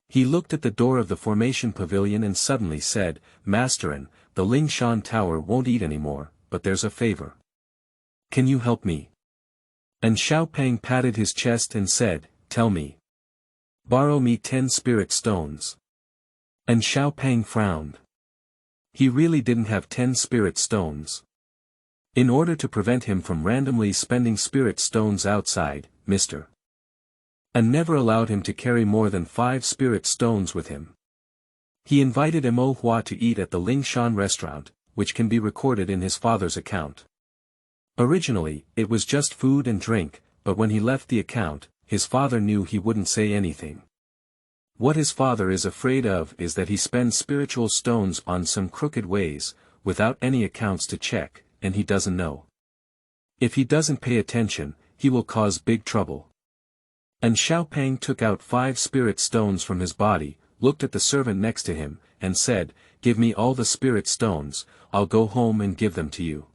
He looked at the door of the formation pavilion and suddenly said, "Masterin, the Lingshan tower won't eat anymore, but there's a favor. Can you help me?" And Xiaopeng patted his chest and said, "Tell me. Borrow me 10 spirit stones." And Xiaopeng frowned. He really didn't have 10 spirit stones. In order to prevent him from randomly spending spirit stones outside, Mr. And never allowed him to carry more than 5 spirit stones with him. He invited Mo Hua to eat at the Lingshan restaurant, which can be recorded in his father's account. Originally, it was just food and drink, but when he left the account, his father knew he wouldn't say anything. What his father is afraid of is that he spends spiritual stones on some crooked ways, without any accounts to check, and he doesn't know. If he doesn't pay attention, he will cause big trouble. And Xiaopeng took out 5 spirit stones from his body, looked at the servant next to him, and said, "Give me all the spirit stones, I'll go home and give them to you."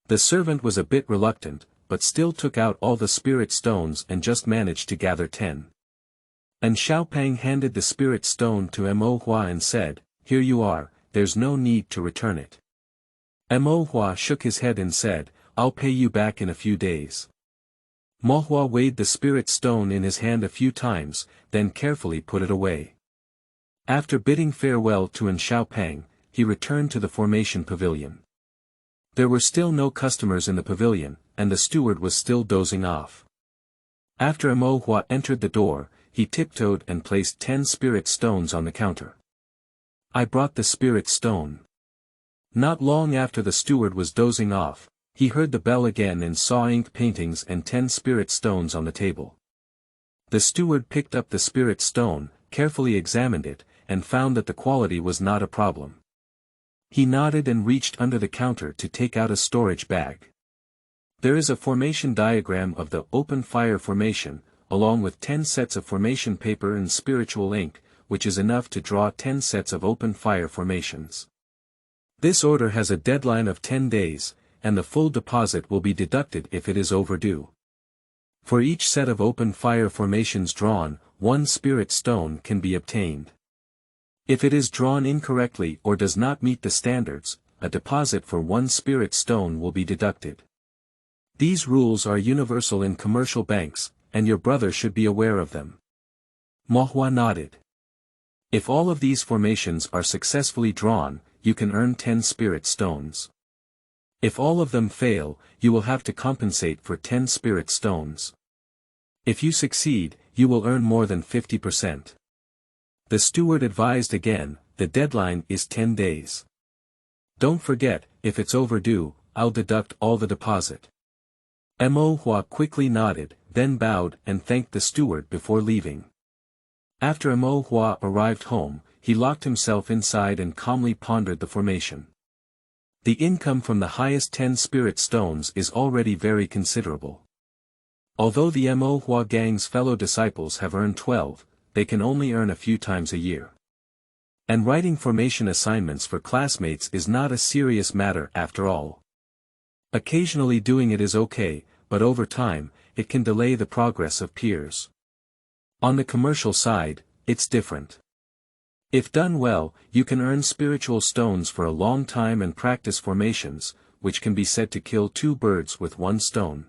The servant was a bit reluctant, but still took out all the spirit stones and just managed to gather 10. And Xiaopeng handed the spirit stone to Mo Hua and said, "Here you are, there's no need to return it." Mo Hua shook his head and said, "I'll pay you back in a few days." Mo Hua weighed the spirit stone in his hand a few times, then carefully put it away. After bidding farewell to Xiaopeng, he returned to the formation pavilion. There were still no customers in the pavilion, and the steward was still dozing off. After Mo Hua entered the door, he tiptoed and placed 10 spirit stones on the counter. "I brought the spirit stone." Not long after the steward was dozing off, he heard the bell again and saw ink paintings and 10 spirit stones on the table. The steward picked up the spirit stone, carefully examined it, and found that the quality was not a problem. He nodded and reached under the counter to take out a storage bag. There is a formation diagram of the open fire formation, along with 10 sets of formation paper and spiritual ink, which is enough to draw 10 sets of open fire formations. This order has a deadline of 10 days, and the full deposit will be deducted if it is overdue. For each set of open fire formations drawn, 1 spirit stone can be obtained. If it is drawn incorrectly or does not meet the standards, a deposit for 1 spirit stone will be deducted. These rules are universal in commercial banks, and your brother should be aware of them. Mo Hua nodded. If all of these formations are successfully drawn, you can earn 10 spirit stones. If all of them fail, you will have to compensate for 10 spirit stones. If you succeed, you will earn more than 50%. The steward advised again, the deadline is 10 days. Don't forget, if it's overdue, I'll deduct all the deposit. Mo Hua quickly nodded, then bowed and thanked the steward before leaving. After Mo Hua arrived home, he locked himself inside and calmly pondered the formation. The income from the highest 10 spirit stones is already very considerable. Although the Mo Hua gang's fellow disciples have earned 12, they can only earn a few times a year. And writing formation assignments for classmates is not a serious matter after all. Occasionally doing it is okay, but over time, it can delay the progress of peers. On the commercial side, it's different. If done well, you can earn spiritual stones for a long time and practice formations, which can be said to kill 2 birds with 1 stone.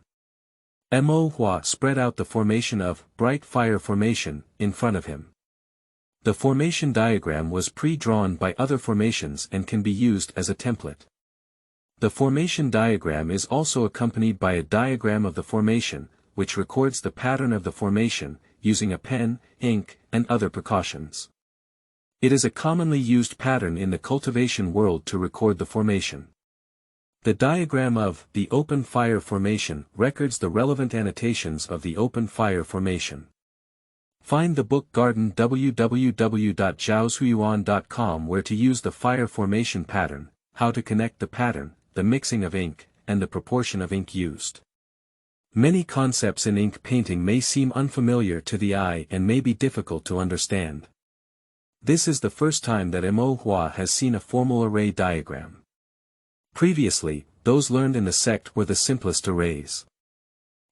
Mo Hua spread out the formation of bright fire formation in front of him. The formation diagram was pre-drawn by other formations and can be used as a template. The formation diagram is also accompanied by a diagram of the formation, which records the pattern of the formation, using a pen, ink, and other precautions. It is a commonly used pattern in the cultivation world to record the formation. The diagram of the open fire formation records the relevant annotations of the open fire formation. Find the book Garden www.zhaoshuyuan.com where to use the fire formation pattern, how to connect the pattern, the mixing of ink, and the proportion of ink used. Many concepts in ink painting may seem unfamiliar to the eye and may be difficult to understand. This is the first time that Mo Hua has seen a formal array diagram. Previously, those learned in the sect were the simplest arrays.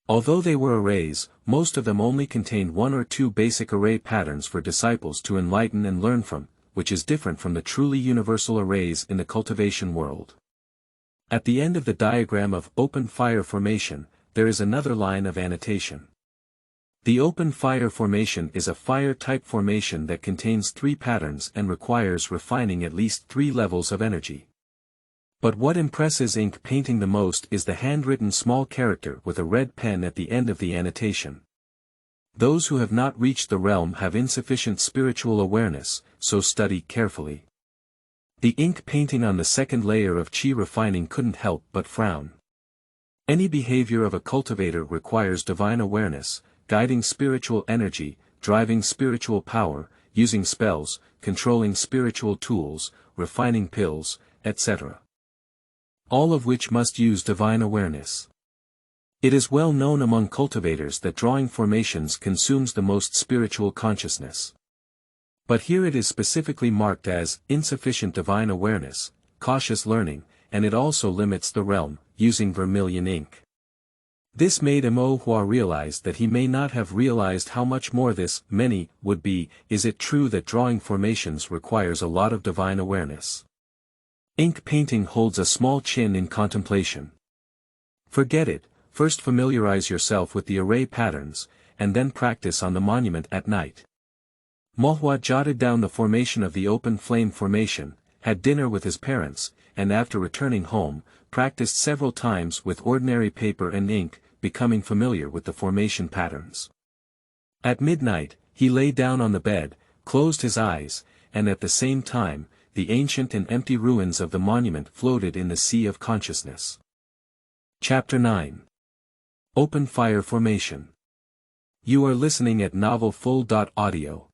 Although they were arrays, most of them only contained one or two basic array patterns for disciples to enlighten and learn from, which is different from the truly universal arrays in the cultivation world. At the end of the diagram of open fire formation, there is another line of annotation. The open fire formation is a fire-type formation that contains 3 patterns and requires refining at least 3 levels of energy. But what impresses ink painting the most is the handwritten small character with a red pen at the end of the annotation. Those who have not reached the realm have insufficient spiritual awareness, so study carefully. The ink painting on the second layer of qi refining couldn't help but frown. Any behavior of a cultivator requires divine awareness, guiding spiritual energy, driving spiritual power, using spells, controlling spiritual tools, refining pills, etc. All of which must use divine awareness. It is well known among cultivators that drawing formations consumes the most spiritual consciousness. But here it is specifically marked as insufficient divine awareness, cautious learning, and it also limits the realm, using vermilion ink. This made Mo Hua realize that he may not have realized how much more this many would be. Is it true that drawing formations requires a lot of divine awareness? Ink painting holds a small chin in contemplation. Forget it, first familiarize yourself with the array patterns, and then practice on the monument at night. Mo Hua jotted down the formation of the open flame formation, had dinner with his parents, and after returning home, practiced several times with ordinary paper and ink, becoming familiar with the formation patterns. At midnight, he lay down on the bed, closed his eyes, and at the same time, the ancient and empty ruins of the monument floated in the sea of consciousness. Chapter 9. Open Fire Formation. You are listening at novelfull.audio.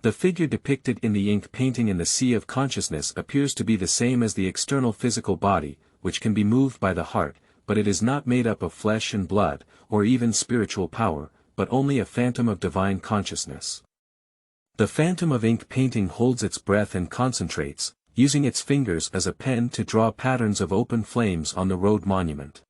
The figure depicted in the ink painting in the sea of consciousness appears to be the same as the external physical body, which can be moved by the heart, but it is not made up of flesh and blood, or even spiritual power, but only a phantom of divine consciousness. The phantom of ink painting holds its breath and concentrates, using its fingers as a pen to draw patterns of open flames on the road monument.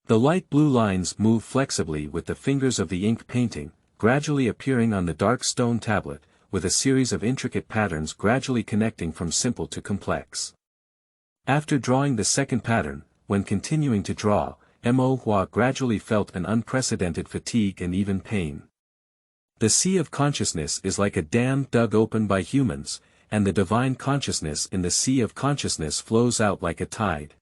The light blue lines move flexibly with the fingers of the ink painting, gradually appearing on the dark stone tablet, with a series of intricate patterns gradually connecting from simple to complex. After drawing the second pattern, when continuing to draw, Mo Hua gradually felt an unprecedented fatigue and even pain. The sea of consciousness is like a dam dug open by humans, and the divine consciousness in the sea of consciousness flows out like a tide.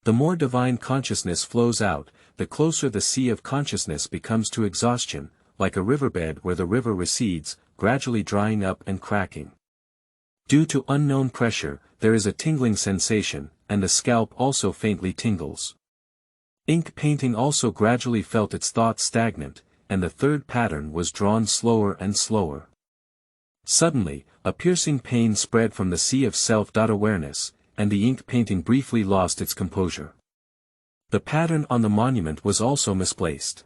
The more divine consciousness flows out, the closer the sea of consciousness becomes to exhaustion, like a riverbed where the river recedes, gradually drying up and cracking. Due to unknown pressure, there is a tingling sensation, and the scalp also faintly tingles. Ink painting also gradually felt its thoughts stagnant, and the third pattern was drawn slower and slower. Suddenly, a piercing pain spread from the sea of self-awareness, and the ink painting briefly lost its composure. The pattern on the monument was also misplaced.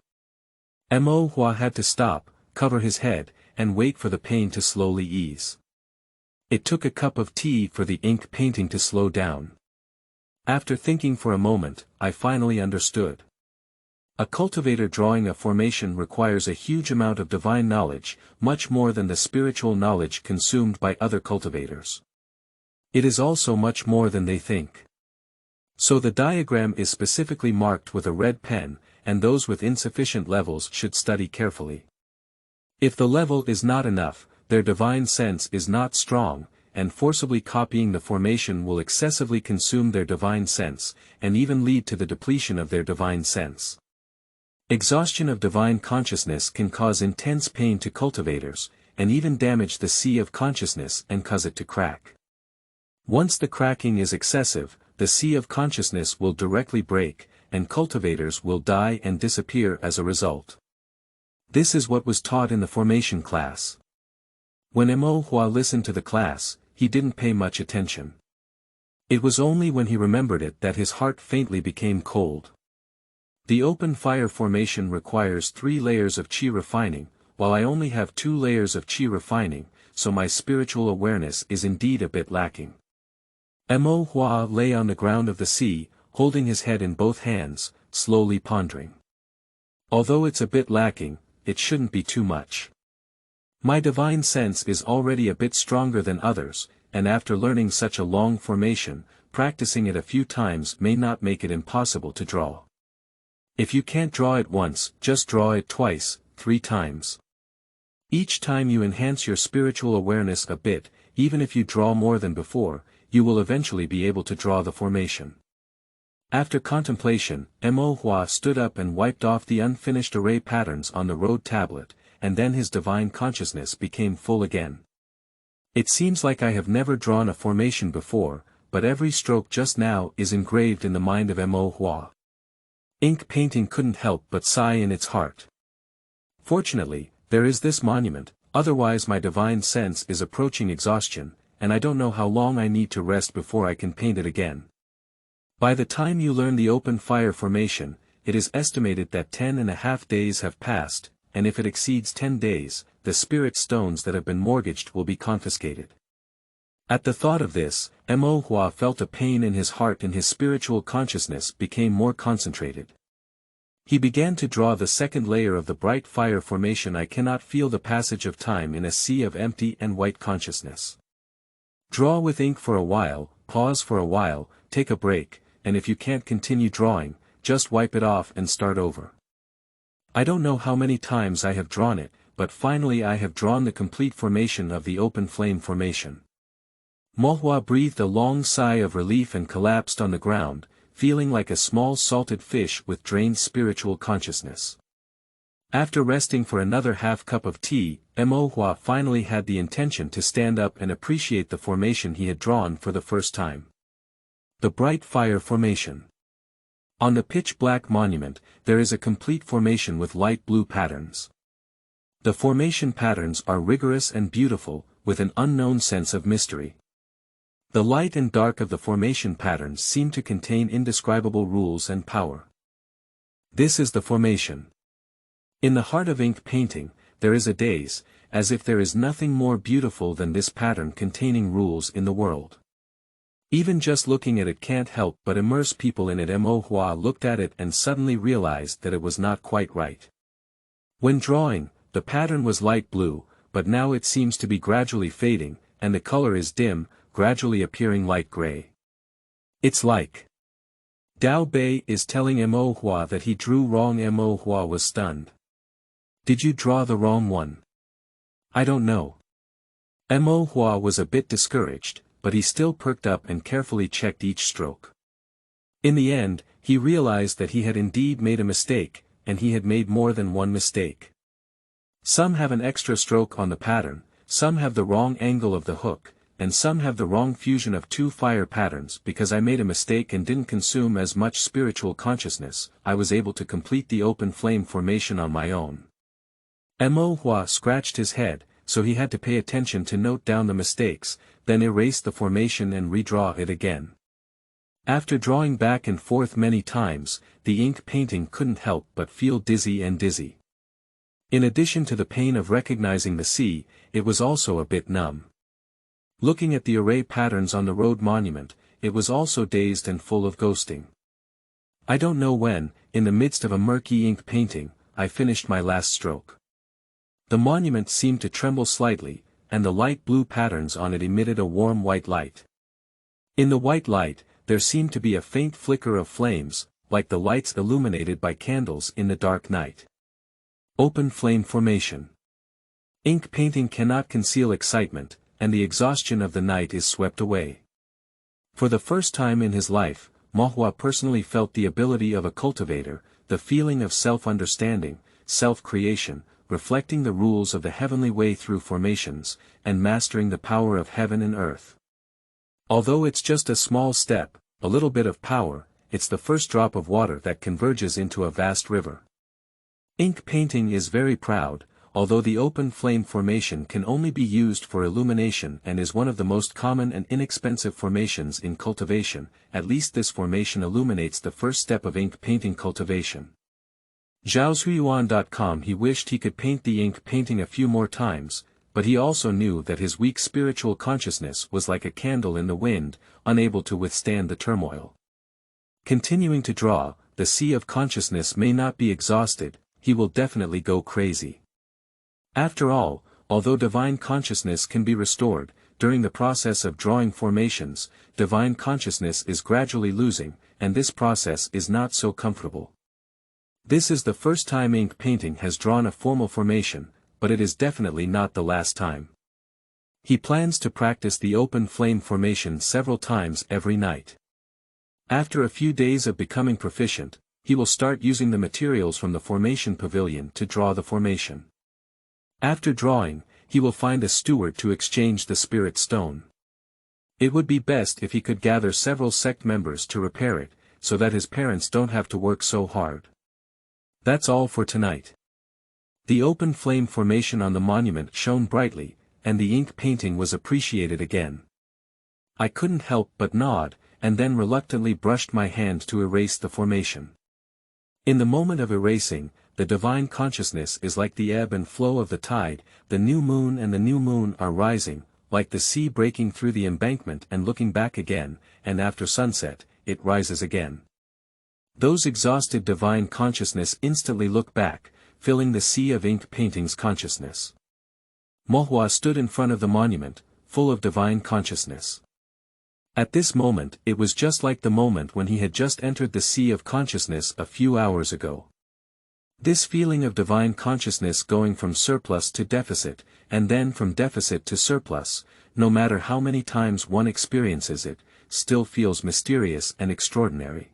Mo Hua had to stop, cover his head, and wait for the pain to slowly ease. It took a cup of tea for the ink painting to slow down. After thinking for a moment, I finally understood. A cultivator drawing a formation requires a huge amount of divine knowledge, much more than the spiritual knowledge consumed by other cultivators. It is also much more than they think. So the diagram is specifically marked with a red pen, and those with insufficient levels should study carefully. If the level is not enough, their divine sense is not strong, and forcibly copying the formation will excessively consume their divine sense, and even lead to the depletion of their divine sense. Exhaustion of divine consciousness can cause intense pain to cultivators, and even damage the sea of consciousness and cause it to crack. Once the cracking is excessive, the sea of consciousness will directly break, and cultivators will die and disappear as a result. This is what was taught in the formation class. When Mo Hua listened to the class, he didn't pay much attention. It was only when he remembered it that his heart faintly became cold. The open fire formation requires 3 layers of qi refining, while I only have 2 layers of qi refining, so my spiritual awareness is indeed a bit lacking. Mo Hua lay on the ground of the sea, holding his head in both hands, slowly pondering. Although it's a bit lacking, it shouldn't be too much. My divine sense is already a bit stronger than others, and after learning such a long formation, practicing it a few times may not make it impossible to draw. If you can't draw it once, just draw it twice, 3 times. Each time you enhance your spiritual awareness a bit, even if you draw more than before, you will eventually be able to draw the formation. After contemplation, Mo Hua stood up and wiped off the unfinished array patterns on the road tablet, and then his divine consciousness became full again. It seems like I have never drawn a formation before, but every stroke just now is engraved in the mind of Mo Hua. Ink painting couldn't help but sigh in its heart. Fortunately, there is this monument, otherwise my divine sense is approaching exhaustion, and I don't know how long I need to rest before I can paint it again. By the time you learn the open fire formation, it is estimated that 10.5 days have passed, and if it exceeds 10 days, the spirit stones that have been mortgaged will be confiscated. At the thought of this, Mo Hua felt a pain in his heart and his spiritual consciousness became more concentrated. He began to draw the second layer of the bright fire formation. I cannot feel the passage of time in a sea of empty and white consciousness. Draw with ink for a while, pause for a while, take a break, and if you can't continue drawing, just wipe it off and start over. I don't know how many times I have drawn it, but finally I have drawn the complete formation of the open flame formation. Mo Hua breathed a long sigh of relief and collapsed on the ground, feeling like a small salted fish with drained spiritual consciousness. After resting for another half cup of tea, Mo Hua finally had the intention to stand up and appreciate the formation he had drawn for the first time. The bright fire formation. On the pitch-black monument, there is a complete formation with light blue patterns. The formation patterns are rigorous and beautiful, with an unknown sense of mystery. The light and dark of the formation patterns seem to contain indescribable rules and power. This is the formation. In the heart of ink painting, there is a daze, as if there is nothing more beautiful than this pattern containing rules in the world. Even just looking at it can't help but immerse people in it. Mo Hua looked at it and suddenly realized that it was not quite right. When drawing, the pattern was light blue, but now it seems to be gradually fading, and the color is dim, gradually appearing light gray. It's like Dao Bei is telling Mo Hua that he drew wrong. Mo Hua was stunned. Did you draw the wrong one? I don't know. Mo Hua was a bit discouraged, but he still perked up and carefully checked each stroke. In the end, he realized that he had indeed made a mistake, and he had made more than one mistake. Some have an extra stroke on the pattern, some have the wrong angle of the hook, and some have the wrong fusion of 2 fire patterns. Because I made a mistake and didn't consume as much spiritual consciousness, I was able to complete the open flame formation on my own. Mo Hua scratched his head, so he had to pay attention to note down the mistakes, then erase the formation and redraw it again. After drawing back and forth many times, the ink painting couldn't help but feel dizzy and dizzy. In addition to the pain of recognizing the sea, it was also a bit numb. Looking at the array patterns on the road monument, it was also dazed and full of ghosting. I don't know when, in the midst of a murky ink painting, I finished my last stroke. The monument seemed to tremble slightly, and the light blue patterns on it emitted a warm white light. In the white light, there seemed to be a faint flicker of flames, like the lights illuminated by candles in the dark night. Open flame formation. Ink painting cannot conceal excitement, and the exhaustion of the night is swept away. For the first time in his life, Mo Hua personally felt the ability of a cultivator, the feeling of self-understanding, self-creation, reflecting the rules of the heavenly way through formations, and mastering the power of heaven and earth. Although it's just a small step, a little bit of power, it's the first drop of water that converges into a vast river. Ink painting is very proud, although the open flame formation can only be used for illumination and is one of the most common and inexpensive formations in cultivation, at least this formation illuminates the first step of ink painting cultivation. Zhaozuiyuan.com. He wished he could paint the ink painting a few more times, but he also knew that his weak spiritual consciousness was like a candle in the wind, unable to withstand the turmoil. Continuing to draw, the sea of consciousness may not be exhausted, he will definitely go crazy. After all, although divine consciousness can be restored, during the process of drawing formations, divine consciousness is gradually losing, and this process is not so comfortable. This is the first time ink painting has drawn a formal formation, but it is definitely not the last time. He plans to practice the open flame formation several times every night. After a few days of becoming proficient, he will start using the materials from the formation pavilion to draw the formation. After drawing, he will find a steward to exchange the spirit stone. It would be best if he could gather several sect members to repair it, so that his parents don't have to work so hard. That's all for tonight. The open flame formation on the monument shone brightly, and the ink painting was appreciated again. I couldn't help but nod, and then reluctantly brushed my hand to erase the formation. In the moment of erasing, the divine consciousness is like the ebb and flow of the tide, the new moon and the new moon are rising, like the sea breaking through the embankment and looking back again, and after sunset, it rises again. Those exhausted divine consciousness instantly look back, filling the sea of ink painting's consciousness. Mohua stood in front of the monument, full of divine consciousness. At this moment it was just like the moment when he had just entered the sea of consciousness a few hours ago. This feeling of divine consciousness going from surplus to deficit, and then from deficit to surplus, no matter how many times one experiences it, still feels mysterious and extraordinary.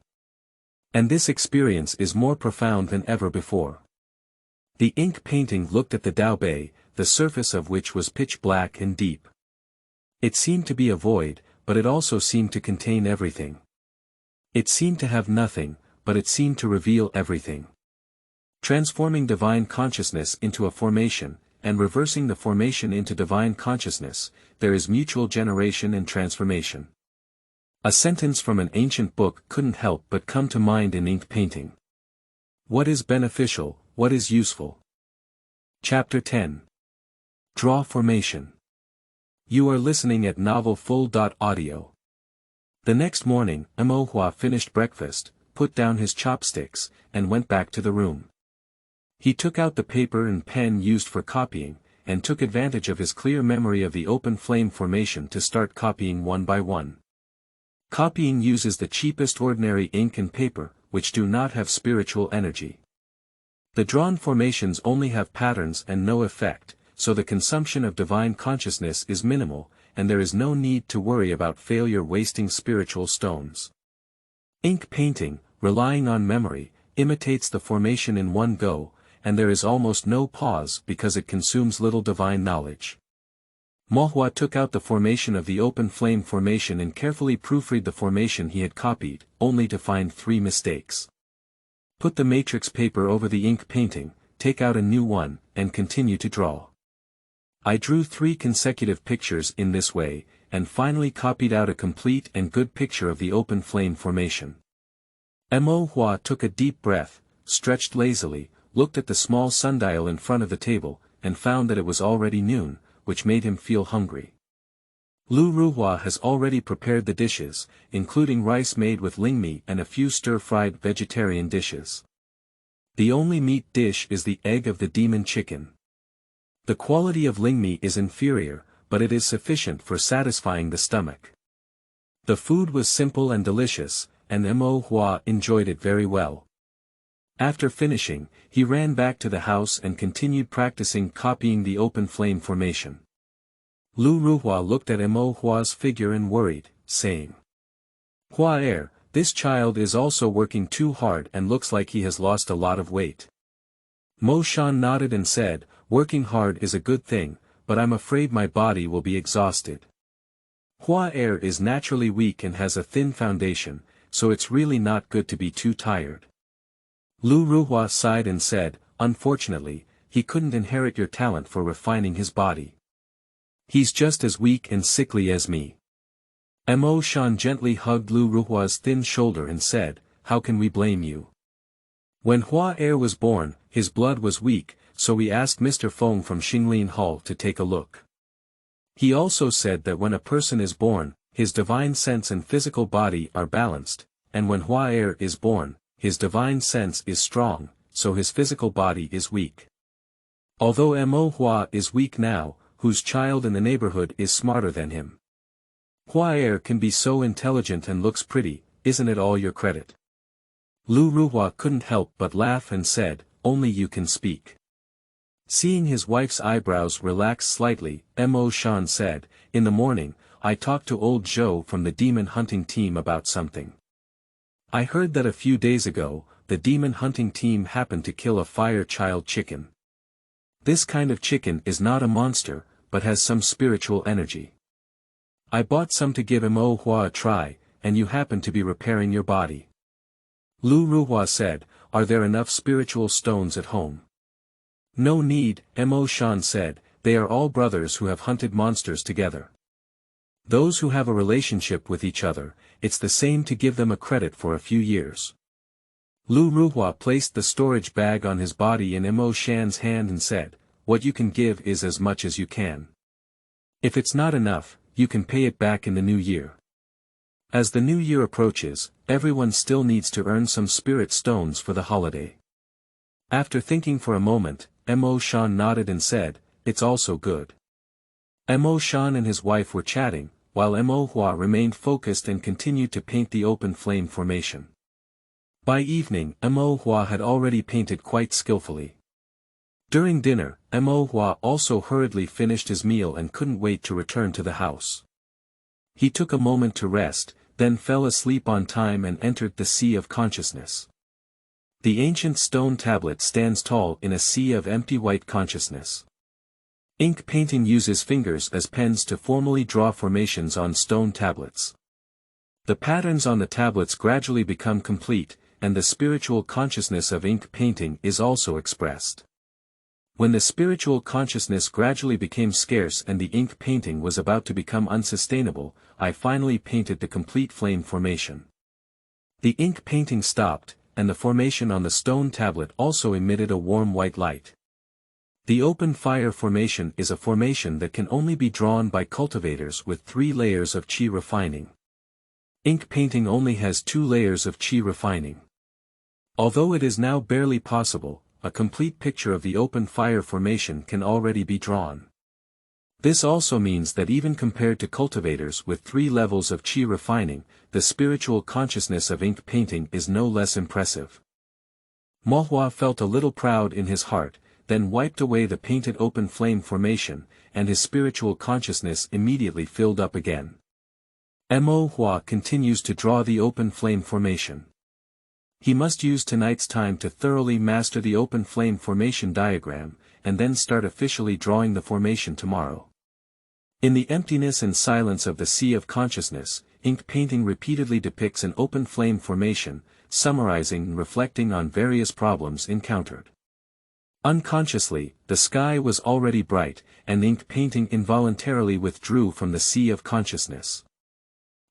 And this experience is more profound than ever before. The ink painting looked at the Dao Bei, the surface of which was pitch black and deep. It seemed to be a void, but it also seemed to contain everything. It seemed to have nothing, but it seemed to reveal everything. Transforming divine consciousness into a formation, and reversing the formation into divine consciousness, there is mutual generation and transformation. A sentence from an ancient book couldn't help but come to mind in ink painting. What is beneficial, what is useful? Chapter 10. Draw Formation. You are listening at novelfull.audio. The next morning, Mohua finished breakfast, put down his chopsticks, and went back to the room. He took out the paper and pen used for copying, and took advantage of his clear memory of the open flame formation to start copying one by one. Copying uses the cheapest ordinary ink and paper, which do not have spiritual energy. The drawn formations only have patterns and no effect, so the consumption of divine consciousness is minimal, and there is no need to worry about failure wasting spiritual stones. Ink painting, relying on memory, imitates the formation in one go, and there is almost no pause because it consumes little divine knowledge. Mohua took out the formation of the open flame formation and carefully proofread the formation he had copied, only to find 3 mistakes. Put the matrix paper over the ink painting, take out a new one, and continue to draw. I drew 3 consecutive pictures in this way, and finally copied out a complete and good picture of the open flame formation. Mohua took a deep breath, stretched lazily, looked at the small sundial in front of the table, and found that it was already noon, which made him feel hungry. Lu Ruhua has already prepared the dishes, including rice made with ling meat and a few stir-fried vegetarian dishes. The only meat dish is the egg of the demon chicken. The quality of ling meat is inferior, but it is sufficient for satisfying the stomach. The food was simple and delicious, and Mohua enjoyed it very well. After finishing, he ran back to the house and continued practicing copying the open flame formation. Lu Ruhua looked at Mohua's figure and worried, saying, "Hua this child is also working too hard and looks like he has lost a lot of weight." Mo Shan nodded and said, "Working hard is a good thing, but I'm afraid my body will be exhausted. Hua is naturally weak and has a thin foundation, so it's really not good to be too tired." Lu Ruhua sighed and said, "Unfortunately, he couldn't inherit your talent for refining his body. He's just as weak and sickly as me. Mo Shan gently hugged Lu Ruhua's thin shoulder and said, how can we blame you? When Hua Er was born, his blood was weak, so we asked Mr. Feng from Xinglin Hall to take a look. He also said that when a person is born, his divine sense and physical body are balanced, and when Hua Er is born, his divine sense is strong, so his physical body is weak. Although Mo Hua is weak now, whose child in the neighborhood is smarter than him? Hua Er can be so intelligent and looks pretty, isn't it all your credit? Lu Ruhua couldn't help but laugh and said, only you can speak. Seeing his wife's eyebrows relax slightly, Mo Shan said, in the morning, I talked to old Zhou from the demon hunting team about something. I heard that a few days ago, the demon hunting team happened to kill a fire child chicken. This kind of chicken is not a monster, but has some spiritual energy. I bought some to give Mo Hua a try, and you happen to be repairing your body. Lu Ruhua said, are there enough spiritual stones at home? No need, Mo Shan said, they are all brothers who have hunted monsters together. Those who have a relationship with each other, it's the same to give them a credit for a few years. Lu Ruhua placed the storage bag on his body in Mo Shan's hand and said, what you can give is as much as you can. If it's not enough, you can pay it back in the new year. As the new year approaches, everyone still needs to earn some spirit stones for the holiday. After thinking for a moment, Mo Shan nodded and said, it's also good. Mo Shan and his wife were chatting, while Mo Hua remained focused and continued to paint the open flame formation. By evening, Mo Hua had already painted quite skillfully. During dinner, Mo Hua also hurriedly finished his meal and couldn't wait to return to the house. He took a moment to rest, then fell asleep on time and entered the sea of consciousness. The ancient stone tablet stands tall in a sea of empty white consciousness. Ink painting uses fingers as pens to formally draw formations on stone tablets. The patterns on the tablets gradually become complete, and the spiritual consciousness of ink painting is also expressed. When the spiritual consciousness gradually became scarce and the ink painting was about to become unsustainable, I finally painted the complete flame formation. The ink painting stopped, and the formation on the stone tablet also emitted a warm white light. The open fire formation is a formation that can only be drawn by cultivators with 3 layers of qi refining. Ink painting only has 2 layers of qi refining. Although it is now barely possible, a complete picture of the open fire formation can already be drawn. This also means that even compared to cultivators with 3 levels of qi refining, the spiritual consciousness of ink painting is no less impressive. Mo Hua felt a little proud in his heart, then wiped away the painted open flame formation, and his spiritual consciousness immediately filled up again. Mo Hua continues to draw the open flame formation. He must use tonight's time to thoroughly master the open flame formation diagram, and then start officially drawing the formation tomorrow. In the emptiness and silence of the sea of consciousness, ink painting repeatedly depicts an open flame formation, summarizing and reflecting on various problems encountered. Unconsciously, the sky was already bright, and ink painting involuntarily withdrew from the sea of consciousness.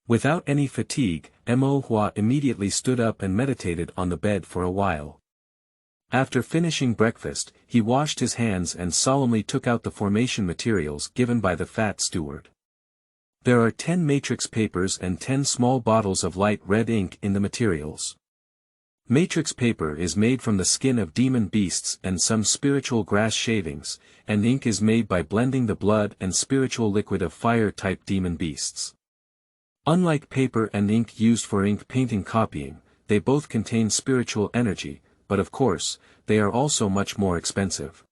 Without any fatigue, Mo Hua immediately stood up and meditated on the bed for a while. After finishing breakfast, he washed his hands and solemnly took out the formation materials given by the fat steward. There are 10 matrix papers and 10 small bottles of light red ink in the materials. Matrix paper is made from the skin of demon beasts and some spiritual grass shavings, and ink is made by blending the blood and spiritual liquid of fire-type demon beasts. Unlike paper and ink used for ink painting copying, they both contain spiritual energy, but of course, they are also much more expensive.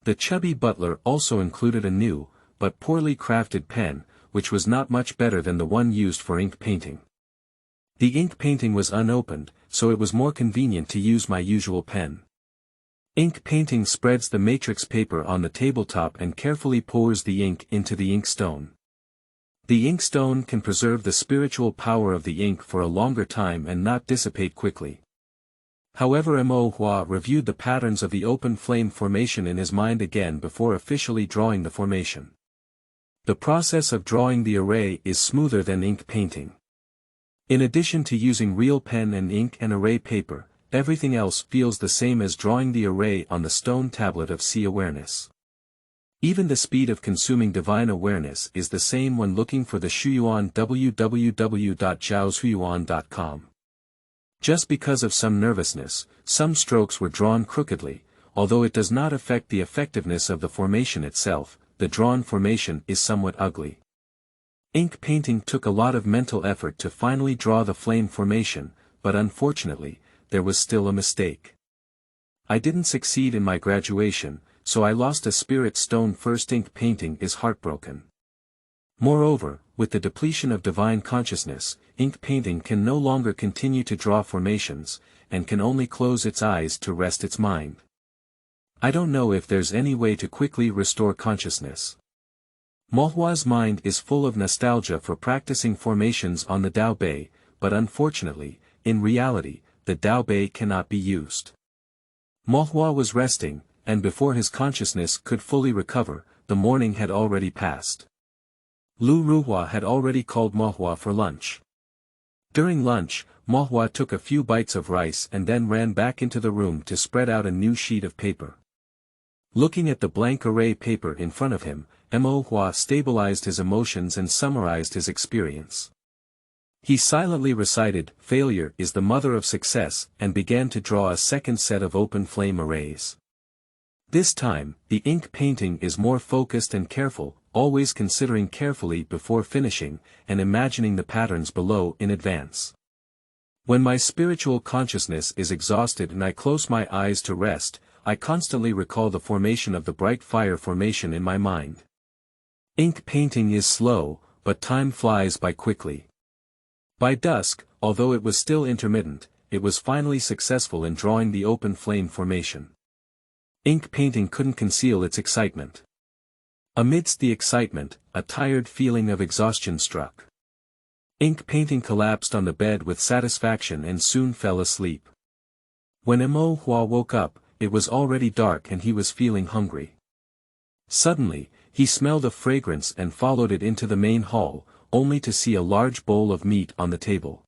The chubby butler also included a new, but poorly crafted pen, which was not much better than the one used for ink painting. The ink painting was unopened, so it was more convenient to use my usual pen. Ink painting spreads the matrix paper on the tabletop and carefully pours the ink into the inkstone. The inkstone can preserve the spiritual power of the ink for a longer time and not dissipate quickly. However, Mo Hua reviewed the patterns of the open flame formation in his mind again before officially drawing the formation. The process of drawing the array is smoother than ink painting. In addition to using real pen and ink and array paper, everything else feels the same as drawing the array on the stone tablet of sea awareness. Even the speed of consuming divine awareness is the same when looking for the Shuyuan www.zhaoshuyuan.com. Just because of some nervousness, some strokes were drawn crookedly, although it does not affect the effectiveness of the formation itself, the drawn formation is somewhat ugly. Ink painting took a lot of mental effort to finally draw the flame formation, but unfortunately, there was still a mistake. I didn't succeed in my graduation, so I lost a spirit stone. First ink painting is heartbroken. Moreover, with the depletion of divine consciousness, ink painting can no longer continue to draw formations, and can only close its eyes to rest its mind. I don't know if there's any way to quickly restore consciousness. Mo Hua's mind is full of nostalgia for practicing formations on the Dao Bei, but unfortunately, in reality, the Dao Bei cannot be used. Mo Hua was resting, and before his consciousness could fully recover, the morning had already passed. Lu Ruhua had already called Mo Hua for lunch. During lunch, Mo Hua took a few bites of rice and then ran back into the room to spread out a new sheet of paper. Looking at the blank array paper in front of him, Mo Hua stabilized his emotions and summarized his experience. He silently recited, "Failure is the mother of success," and began to draw a second set of open flame arrays. This time, the ink painting is more focused and careful, always considering carefully before finishing, and imagining the patterns below in advance. When my spiritual consciousness is exhausted and I close my eyes to rest, I constantly recall the formation of the bright fire formation in my mind. Ink painting is slow, but time flies by quickly. By dusk, although it was still intermittent, it was finally successful in drawing the open flame formation. Ink painting couldn't conceal its excitement. Amidst the excitement, a tired feeling of exhaustion struck. Ink painting collapsed on the bed with satisfaction and soon fell asleep. When Mo Hua woke up, it was already dark and he was feeling hungry. Suddenly, he smelled a fragrance and followed it into the main hall, only to see a large bowl of meat on the table.